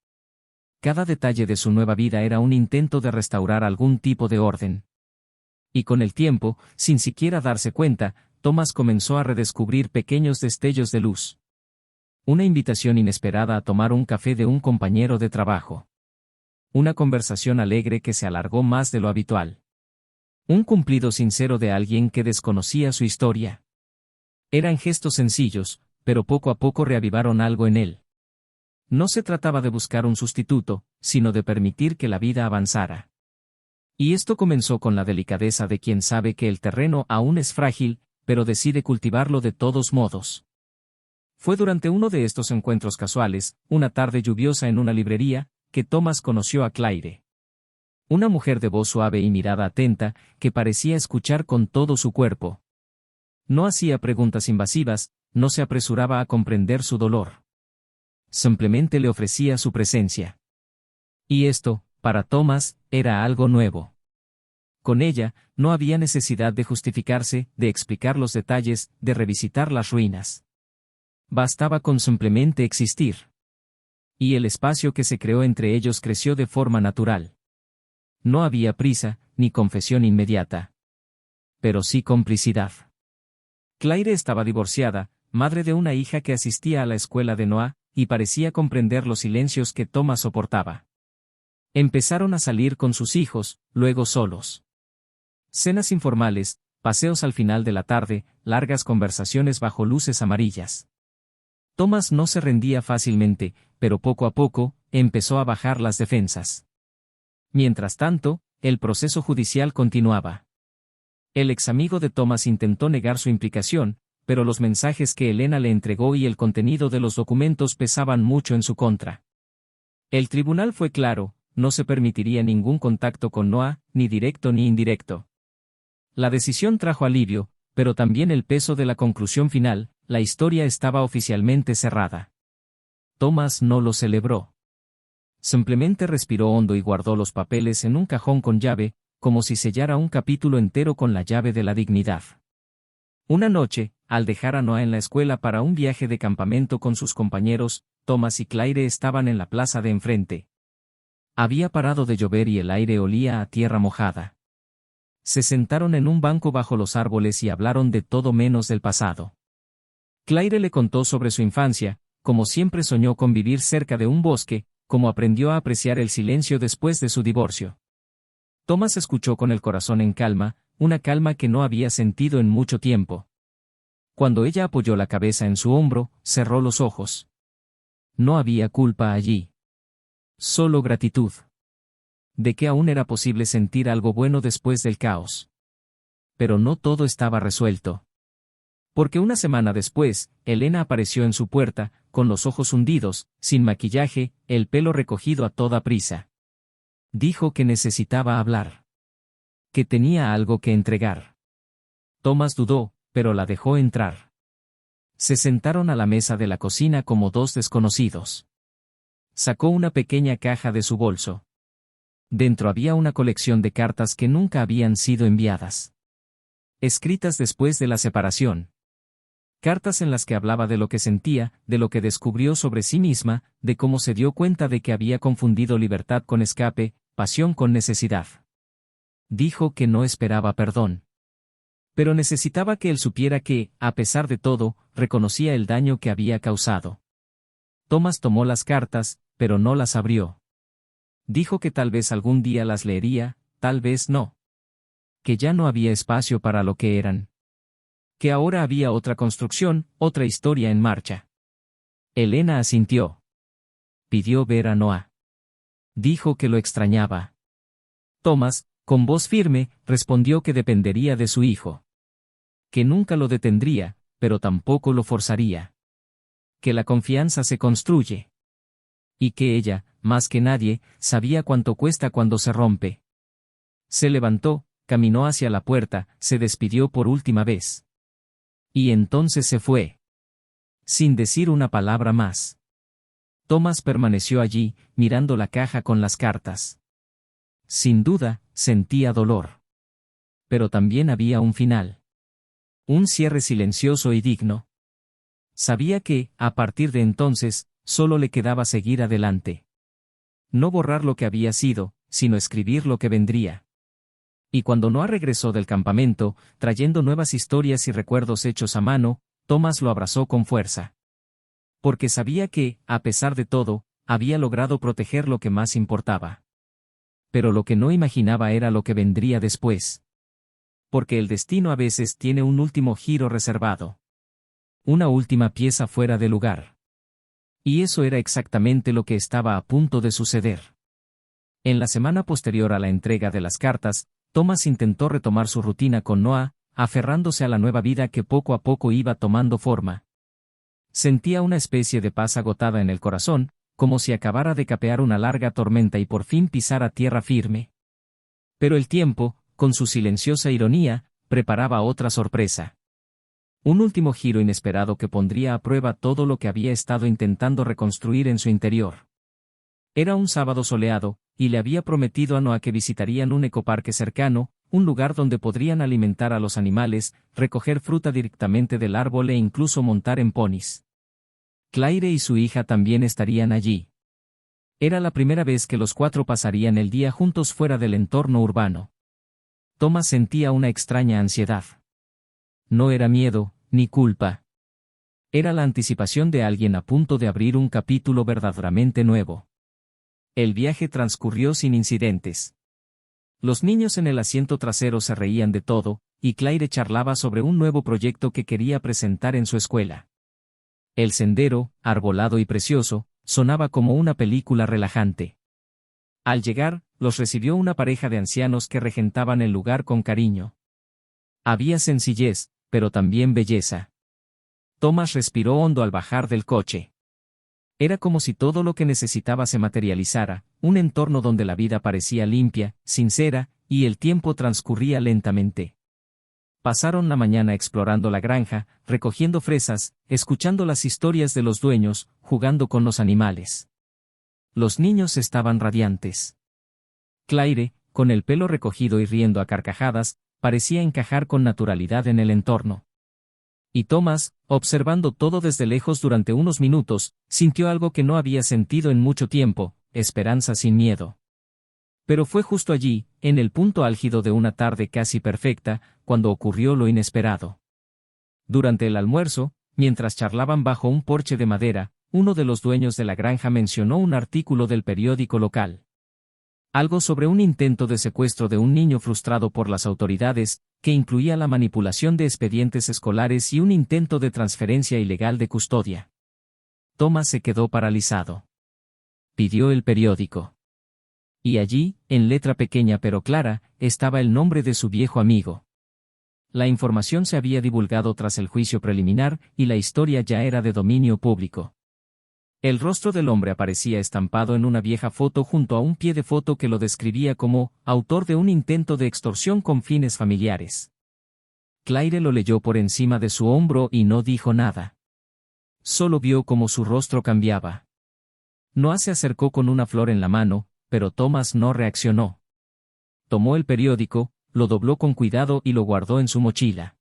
Cada detalle de su nueva vida era un intento de restaurar algún tipo de orden. Y con el tiempo, sin siquiera darse cuenta, Thomas comenzó a redescubrir pequeños destellos de luz. Una invitación inesperada a tomar un café de un compañero de trabajo. Una conversación alegre que se alargó más de lo habitual. Un cumplido sincero de alguien que desconocía su historia. Eran gestos sencillos, pero poco a poco reavivaron algo en él. No se trataba de buscar un sustituto, sino de permitir que la vida avanzara. Y esto comenzó con la delicadeza de quien sabe que el terreno aún es frágil, pero decide cultivarlo de todos modos. Fue durante uno de estos encuentros casuales, una tarde lluviosa en una librería, que Thomas conoció a Claire. Una mujer de voz suave y mirada atenta, que parecía escuchar con todo su cuerpo. No hacía preguntas invasivas, no se apresuraba a comprender su dolor. Simplemente le ofrecía su presencia. Y esto, para Thomas, era algo nuevo. Con ella, no había necesidad de justificarse, de explicar los detalles, de revisitar las ruinas. Bastaba con simplemente existir. Y el espacio que se creó entre ellos creció de forma natural. No había prisa, ni confesión inmediata. Pero sí complicidad. Claire estaba divorciada, madre de una hija que asistía a la escuela de Noah, y parecía comprender los silencios que Thomas soportaba. Empezaron a salir con sus hijos, luego solos. Cenas informales, paseos al final de la tarde, largas conversaciones bajo luces amarillas. Thomas no se rendía fácilmente, pero poco a poco, empezó a bajar las defensas. Mientras tanto, el proceso judicial continuaba. El ex amigo de Thomas intentó negar su implicación, pero los mensajes que Elena le entregó y el contenido de los documentos pesaban mucho en su contra. El tribunal fue claro, no se permitiría ningún contacto con Noah, ni directo ni indirecto. La decisión trajo alivio, pero también el peso de la conclusión final, la historia estaba oficialmente cerrada. Thomas no lo celebró. Simplemente respiró hondo y guardó los papeles en un cajón con llave, como si sellara un capítulo entero con la llave de la dignidad. Una noche, al dejar a Noah en la escuela para un viaje de campamento con sus compañeros, Thomas y Claire estaban en la plaza de enfrente. Había parado de llover y el aire olía a tierra mojada. Se sentaron en un banco bajo los árboles y hablaron de todo menos del pasado. Claire le contó sobre su infancia, cómo siempre soñó con vivir cerca de un bosque, cómo aprendió a apreciar el silencio después de su divorcio. Thomas escuchó con el corazón en calma, una calma que no había sentido en mucho tiempo. Cuando ella apoyó la cabeza en su hombro, cerró los ojos. No había culpa allí. Solo gratitud. De que aún era posible sentir algo bueno después del caos. Pero no todo estaba resuelto. Porque una semana después, Elena apareció en su puerta, con los ojos hundidos, sin maquillaje, el pelo recogido a toda prisa. Dijo que necesitaba hablar. Que tenía algo que entregar. Thomas dudó, pero la dejó entrar. Se sentaron a la mesa de la cocina como dos desconocidos. Sacó una pequeña caja de su bolso. Dentro había una colección de cartas que nunca habían sido enviadas. escritas después de la separación. Cartas en las que hablaba de lo que sentía, de lo que descubrió sobre sí misma, de cómo se dio cuenta de que había confundido libertad con escape, pasión con necesidad. Dijo que no esperaba perdón. Pero necesitaba que él supiera que, a pesar de todo, reconocía el daño que había causado. Thomas tomó las cartas, pero no las abrió. Dijo que tal vez algún día las leería, tal vez no. Que ya no había espacio para lo que eran. Que ahora había otra construcción, otra historia en marcha. Elena asintió. Pidió ver a Noah. Dijo que lo extrañaba. Thomas, con voz firme, respondió que dependería de su hijo. Que nunca lo detendría, pero tampoco lo forzaría. Que la confianza se construye. Y que ella, más que nadie, sabía cuánto cuesta cuando se rompe. Se levantó, caminó hacia la puerta, se despidió por última vez. Y entonces se fue. Sin decir una palabra más. Thomas permaneció allí, mirando la caja con las cartas. Sin duda, sentía dolor. Pero también había un final. Un cierre silencioso y digno. Sabía que, a partir de entonces, solo le quedaba seguir adelante. No borrar lo que había sido, sino escribir lo que vendría. Y cuando Noah regresó del campamento, trayendo nuevas historias y recuerdos hechos a mano, Thomas lo abrazó con fuerza. Porque sabía que, a pesar de todo, había logrado proteger lo que más importaba. Pero lo que no imaginaba era lo que vendría después. Porque el destino a veces tiene un último giro reservado. Una última pieza fuera de lugar. Y eso era exactamente lo que estaba a punto de suceder. En la semana posterior a la entrega de las cartas, Thomas intentó retomar su rutina con Noah, aferrándose a la nueva vida que poco a poco iba tomando forma. Sentía una especie de paz agotada en el corazón, como si acabara de capear una larga tormenta y por fin pisara tierra firme. Pero el tiempo, con su silenciosa ironía, preparaba otra sorpresa. Un último giro inesperado que pondría a prueba todo lo que había estado intentando reconstruir en su interior. Era un sábado soleado, y le había prometido a Noah que visitarían un ecoparque cercano, un lugar donde podrían alimentar a los animales, recoger fruta directamente del árbol e incluso montar en ponis. Claire y su hija también estarían allí. Era la primera vez que los cuatro pasarían el día juntos fuera del entorno urbano. Thomas sentía una extraña ansiedad. No era miedo, ni culpa. Era la anticipación de alguien a punto de abrir un capítulo verdaderamente nuevo. El viaje transcurrió sin incidentes. Los niños en el asiento trasero se reían de todo, y Claire charlaba sobre un nuevo proyecto que quería presentar en su escuela. El sendero, arbolado y precioso, sonaba como una película relajante. Al llegar, los recibió una pareja de ancianos que regentaban el lugar con cariño. Había sencillez, pero también belleza. Thomas respiró hondo al bajar del coche. Era como si todo lo que necesitaba se materializara, un entorno donde la vida parecía limpia, sincera, y el tiempo transcurría lentamente. Pasaron la mañana explorando la granja, recogiendo fresas, escuchando las historias de los dueños, jugando con los animales. Los niños estaban radiantes. Claire, con el pelo recogido y riendo a carcajadas, parecía encajar con naturalidad en el entorno. Y Thomas, observando todo desde lejos durante unos minutos, sintió algo que no había sentido en mucho tiempo, esperanza sin miedo. Pero fue justo allí, en el punto álgido de una tarde casi perfecta, cuando ocurrió lo inesperado. Durante el almuerzo, mientras charlaban bajo un porche de madera, uno de los dueños de la granja mencionó un artículo del periódico local. Algo sobre un intento de secuestro de un niño frustrado por las autoridades, que incluía la manipulación de expedientes escolares y un intento de transferencia ilegal de custodia. Thomas se quedó paralizado. Pidió el periódico. Y allí, en letra pequeña pero clara, estaba el nombre de su viejo amigo. La información se había divulgado tras el juicio preliminar, y la historia ya era de dominio público. El rostro del hombre aparecía estampado en una vieja foto junto a un pie de foto que lo describía como autor de un intento de extorsión con fines familiares. Claire lo leyó por encima de su hombro y no dijo nada. Solo vio cómo su rostro cambiaba. Noah se acercó con una flor en la mano, pero Thomas no reaccionó. Tomó el periódico, lo dobló con cuidado y lo guardó en su mochila.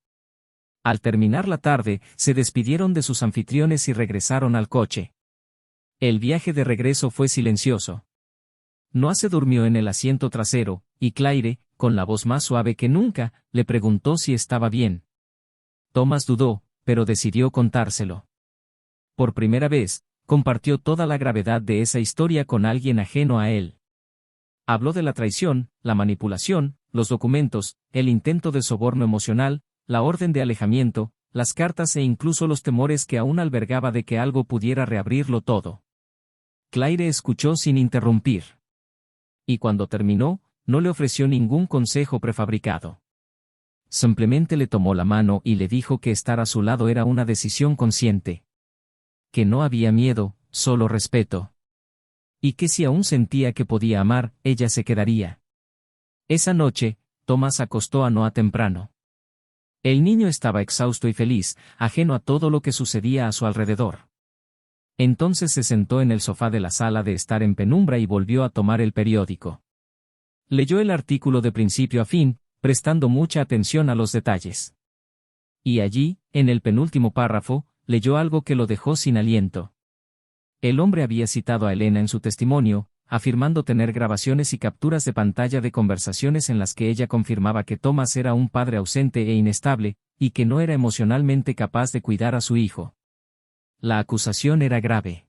Al terminar la tarde, se despidieron de sus anfitriones y regresaron al coche. El viaje de regreso fue silencioso. Noah se durmió en el asiento trasero, y Claire, con la voz más suave que nunca, le preguntó si estaba bien. Thomas dudó, pero decidió contárselo. Por primera vez, compartió toda la gravedad de esa historia con alguien ajeno a él. Habló de la traición, la manipulación, los documentos, el intento de soborno emocional, la orden de alejamiento, las cartas e incluso los temores que aún albergaba de que algo pudiera reabrirlo todo. Claire escuchó sin interrumpir. Y cuando terminó, no le ofreció ningún consejo prefabricado. Simplemente le tomó la mano y le dijo que estar a su lado era una decisión consciente. Que no había miedo, solo respeto. Y que si aún sentía que podía amar, ella se quedaría. Esa noche, Thomas acostó a Noah temprano. El niño estaba exhausto y feliz, ajeno a todo lo que sucedía a su alrededor. Entonces se sentó en el sofá de la sala de estar en penumbra y volvió a tomar el periódico. Leyó el artículo de principio a fin, prestando mucha atención a los detalles. Y allí, en el penúltimo párrafo, leyó algo que lo dejó sin aliento. El hombre había citado a Elena en su testimonio, afirmando tener grabaciones y capturas de pantalla de conversaciones en las que ella confirmaba que Thomas era un padre ausente e inestable, y que no era emocionalmente capaz de cuidar a su hijo. La acusación era grave.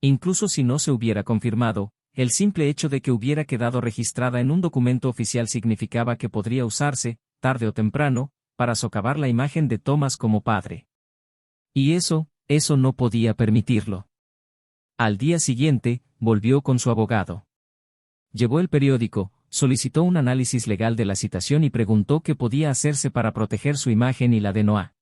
Incluso si no se hubiera confirmado, el simple hecho de que hubiera quedado registrada en un documento oficial significaba que podría usarse, tarde o temprano, para socavar la imagen de Thomas como padre. Y eso no podía permitirlo. Al día siguiente, volvió con su abogado. Llevó el periódico, solicitó un análisis legal de la citación y preguntó qué podía hacerse para proteger su imagen y la de Noah.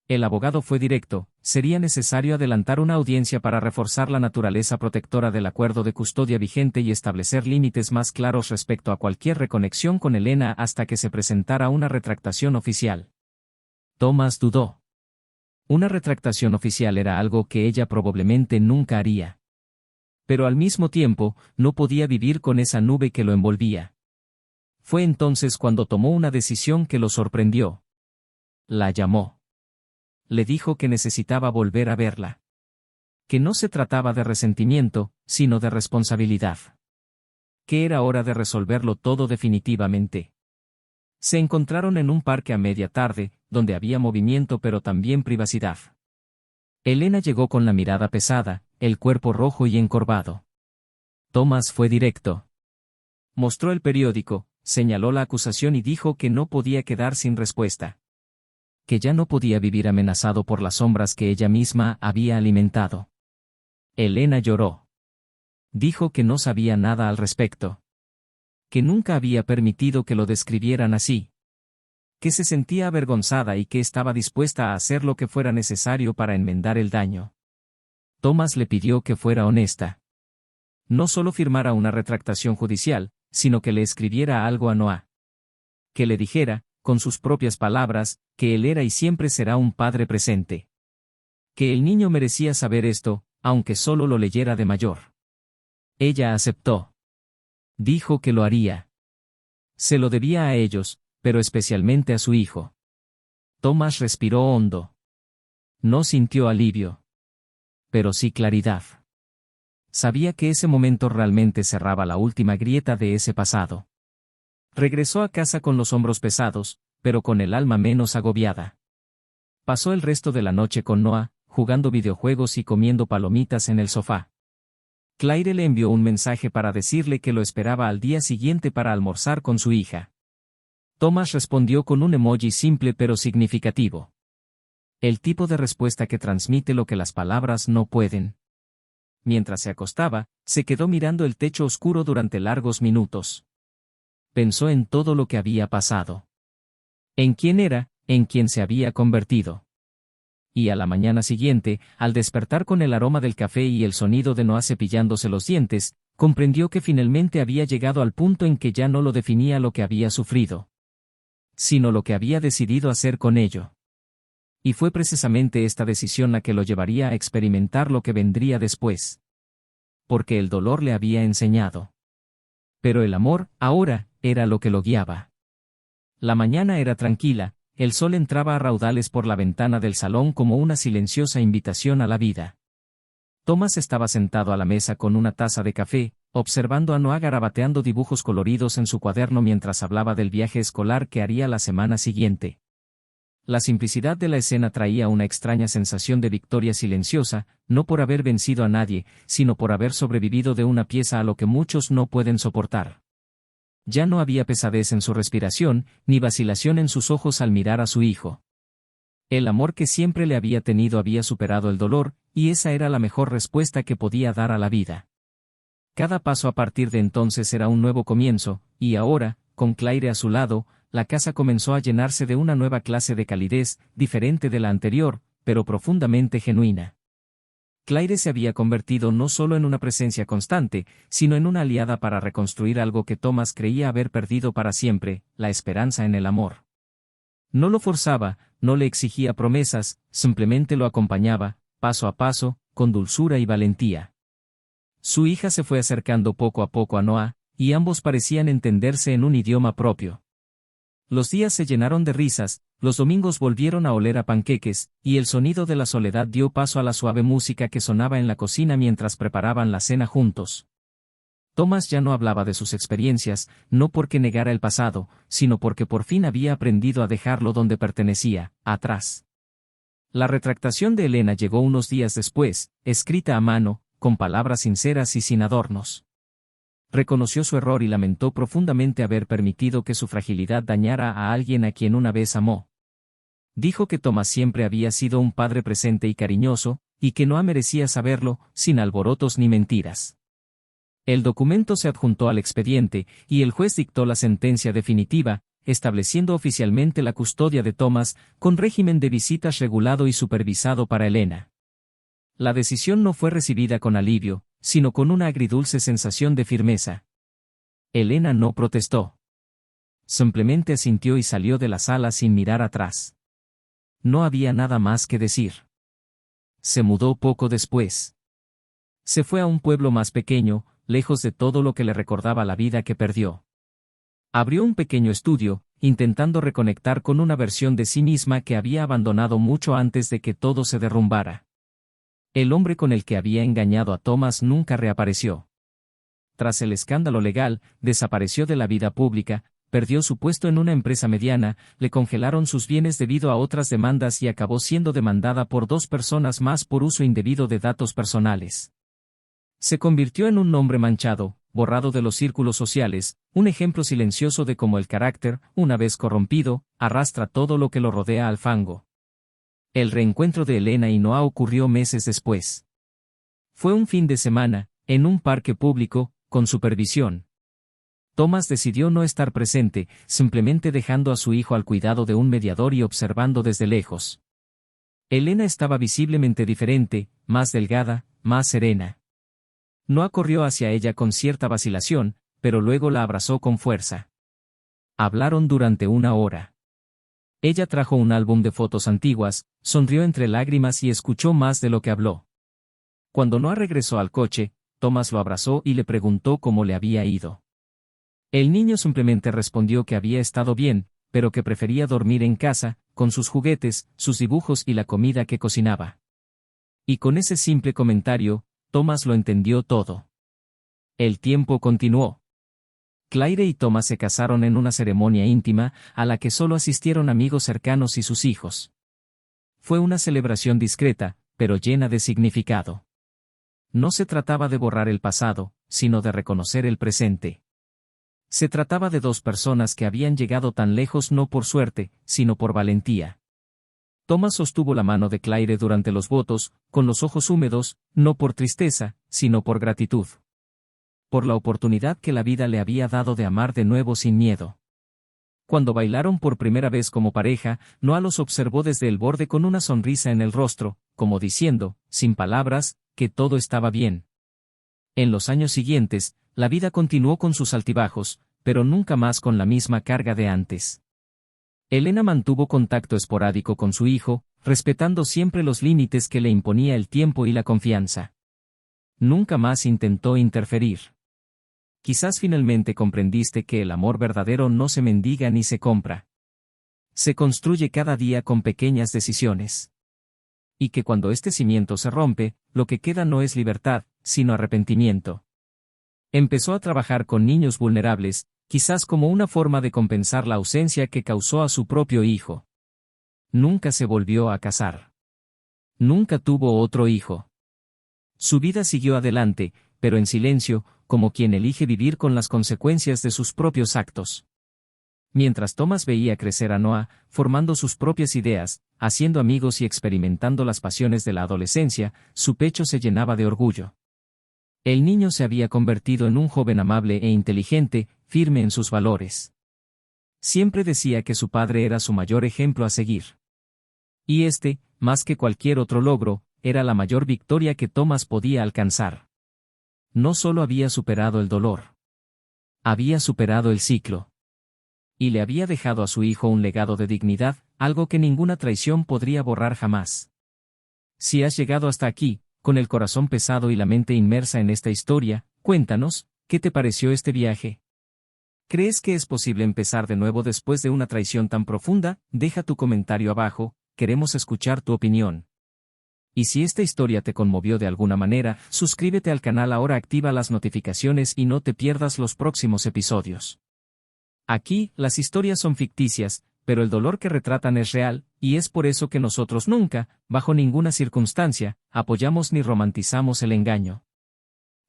El abogado fue directo: sería necesario adelantar una audiencia para reforzar la naturaleza protectora del acuerdo de custodia vigente y establecer límites más claros respecto a cualquier reconexión con Elena hasta que se presentara una retractación oficial. Thomas dudó. Una retractación oficial era algo que ella probablemente nunca haría. Pero al mismo tiempo, no podía vivir con esa nube que lo envolvía. Fue entonces cuando tomó una decisión que lo sorprendió. La llamó. Le dijo que necesitaba volver a verla. Que no se trataba de resentimiento, sino de responsabilidad. Que era hora de resolverlo todo definitivamente. Se encontraron en un parque a media tarde, donde había movimiento pero también privacidad. Elena llegó con la mirada pesada, el cuerpo rojo y encorvado. Thomas fue directo. Mostró el periódico, señaló la acusación y dijo que no podía quedar sin respuesta. Que ya no podía vivir amenazado por las sombras que ella misma había alimentado. Elena lloró. Dijo que no sabía nada al respecto. Que nunca había permitido que lo describieran así. Que se sentía avergonzada y que estaba dispuesta a hacer lo que fuera necesario para enmendar el daño. Thomas le pidió que fuera honesta. No solo firmara una retractación judicial, sino que le escribiera algo a Noah. Que le dijera, con sus propias palabras, que él era y siempre será un padre presente. Que el niño merecía saber esto, aunque solo lo leyera de mayor. Ella aceptó. Dijo que lo haría. Se lo debía a ellos, pero especialmente a su hijo. Thomas respiró hondo. No sintió alivio. Pero sí claridad. Sabía que ese momento realmente cerraba la última grieta de ese pasado. Regresó a casa con los hombros pesados, pero con el alma menos agobiada. Pasó el resto de la noche con Noah, jugando videojuegos y comiendo palomitas en el sofá. Claire le envió un mensaje para decirle que lo esperaba al día siguiente para almorzar con su hija. Thomas respondió con un emoji simple pero significativo. El tipo de respuesta que transmite lo que las palabras no pueden. Mientras se acostaba, se quedó mirando el techo oscuro durante largos minutos. Pensó en todo lo que había pasado. En quién era, en quién se había convertido. Y a la mañana siguiente, al despertar con el aroma del café y el sonido de Noah cepillándose los dientes, comprendió que finalmente había llegado al punto en que ya no lo definía lo que había sufrido, sino lo que había decidido hacer con ello. Y fue precisamente esta decisión la que lo llevaría a experimentar lo que vendría después. Porque el dolor le había enseñado. Pero el amor, ahora, era lo que lo guiaba. La mañana era tranquila, el sol entraba a raudales por la ventana del salón como una silenciosa invitación a la vida. Thomas estaba sentado a la mesa con una taza de café, observando a Noah garabateando dibujos coloridos en su cuaderno mientras hablaba del viaje escolar que haría la semana siguiente. La simplicidad de la escena traía una extraña sensación de victoria silenciosa, no por haber vencido a nadie, sino por haber sobrevivido de una pieza a lo que muchos no pueden soportar. Ya no había pesadez en su respiración, ni vacilación en sus ojos al mirar a su hijo. El amor que siempre le había tenido había superado el dolor, y esa era la mejor respuesta que podía dar a la vida. Cada paso a partir de entonces era un nuevo comienzo, y ahora, con Claire a su lado, la casa comenzó a llenarse de una nueva clase de calidez, diferente de la anterior, pero profundamente genuina. Claire se había convertido no solo en una presencia constante, sino en una aliada para reconstruir algo que Thomas creía haber perdido para siempre, la esperanza en el amor. No lo forzaba, no le exigía promesas, simplemente lo acompañaba, paso a paso, con dulzura y valentía. Su hija se fue acercando poco a poco a Noah, y ambos parecían entenderse en un idioma propio. Los días se llenaron de risas, los domingos volvieron a oler a panqueques, y el sonido de la soledad dio paso a la suave música que sonaba en la cocina mientras preparaban la cena juntos. Thomas ya no hablaba de sus experiencias, no porque negara el pasado, sino porque por fin había aprendido a dejarlo donde pertenecía, atrás. La retractación de Elena llegó unos días después, escrita a mano, con palabras sinceras y sin adornos. Reconoció su error y lamentó profundamente haber permitido que su fragilidad dañara a alguien a quien una vez amó. Dijo que Thomas siempre había sido un padre presente y cariñoso, y que Noah merecía saberlo, sin alborotos ni mentiras. El documento se adjuntó al expediente, y el juez dictó la sentencia definitiva, estableciendo oficialmente la custodia de Thomas, con régimen de visitas regulado y supervisado para Elena. La decisión no fue recibida con alivio, sino con una agridulce sensación de firmeza. Elena no protestó. Simplemente asintió y salió de la sala sin mirar atrás. No había nada más que decir. Se mudó poco después. Se fue a un pueblo más pequeño, lejos de todo lo que le recordaba la vida que perdió. Abrió un pequeño estudio, intentando reconectar con una versión de sí misma que había abandonado mucho antes de que todo se derrumbara. El hombre con el que había engañado a Thomas nunca reapareció. Tras el escándalo legal, desapareció de la vida pública, perdió su puesto en una empresa mediana, le congelaron sus bienes debido a otras demandas y acabó siendo demandada por 2 personas más por uso indebido de datos personales. Se convirtió en un nombre manchado, borrado de los círculos sociales, un ejemplo silencioso de cómo el carácter, una vez corrompido, arrastra todo lo que lo rodea al fango. El reencuentro de Elena y Noah ocurrió meses después. Fue un fin de semana, en un parque público, con supervisión. Thomas decidió no estar presente, simplemente dejando a su hijo al cuidado de un mediador y observando desde lejos. Elena estaba visiblemente diferente, más delgada, más serena. Noah corrió hacia ella con cierta vacilación, pero luego la abrazó con fuerza. Hablaron durante 1 hora. Ella trajo un álbum de fotos antiguas, sonrió entre lágrimas y escuchó más de lo que habló. Cuando Noah regresó al coche, Thomas lo abrazó y le preguntó cómo le había ido. El niño simplemente respondió que había estado bien, pero que prefería dormir en casa, con sus juguetes, sus dibujos y la comida que cocinaba. Y con ese simple comentario, Thomas lo entendió todo. El tiempo continuó. Claire y Thomas se casaron en una ceremonia íntima, a la que solo asistieron amigos cercanos y sus hijos. Fue una celebración discreta, pero llena de significado. No se trataba de borrar el pasado, sino de reconocer el presente. Se trataba de 2 personas que habían llegado tan lejos no por suerte, sino por valentía. Thomas sostuvo la mano de Claire durante los votos, con los ojos húmedos, no por tristeza, sino por gratitud. Por la oportunidad que la vida le había dado de amar de nuevo sin miedo. Cuando bailaron por primera vez como pareja, Noah los observó desde el borde con una sonrisa en el rostro, como diciendo, sin palabras, que todo estaba bien. En los años siguientes, la vida continuó con sus altibajos, pero nunca más con la misma carga de antes. Elena mantuvo contacto esporádico con su hijo, respetando siempre los límites que le imponía el tiempo y la confianza. Nunca más intentó interferir. Quizás finalmente comprendiste que el amor verdadero no se mendiga ni se compra. Se construye cada día con pequeñas decisiones. Y que cuando este cimiento se rompe, lo que queda no es libertad, sino arrepentimiento. Empezó a trabajar con niños vulnerables, quizás como una forma de compensar la ausencia que causó a su propio hijo. Nunca se volvió a casar. Nunca tuvo otro hijo. Su vida siguió adelante, pero en silencio, como quien elige vivir con las consecuencias de sus propios actos. Mientras Thomas veía crecer a Noah, formando sus propias ideas, haciendo amigos y experimentando las pasiones de la adolescencia, su pecho se llenaba de orgullo. El niño se había convertido en un joven amable e inteligente, firme en sus valores. Siempre decía que su padre era su mayor ejemplo a seguir. Y este, más que cualquier otro logro, era la mayor victoria que Thomas podía alcanzar. No solo había superado el dolor. Había superado el ciclo. Y le había dejado a su hijo un legado de dignidad, algo que ninguna traición podría borrar jamás. Si has llegado hasta aquí, con el corazón pesado y la mente inmersa en esta historia, cuéntanos, ¿qué te pareció este viaje? ¿Crees que es posible empezar de nuevo después de una traición tan profunda? Deja tu comentario abajo, queremos escuchar tu opinión. Y si esta historia te conmovió de alguna manera, suscríbete al canal ahora, activa las notificaciones y no te pierdas los próximos episodios. Aquí, las historias son ficticias, pero el dolor que retratan es real, y es por eso que nosotros nunca, bajo ninguna circunstancia, apoyamos ni romantizamos el engaño.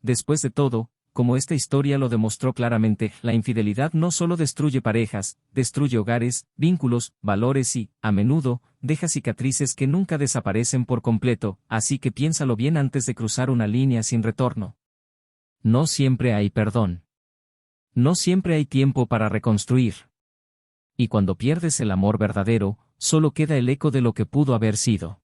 Después de todo, como esta historia lo demostró claramente, la infidelidad no solo destruye parejas, destruye hogares, vínculos, valores y, a menudo, deja cicatrices que nunca desaparecen por completo, así que piénsalo bien antes de cruzar una línea sin retorno. No siempre hay perdón. No siempre hay tiempo para reconstruir. Y cuando pierdes el amor verdadero, solo queda el eco de lo que pudo haber sido.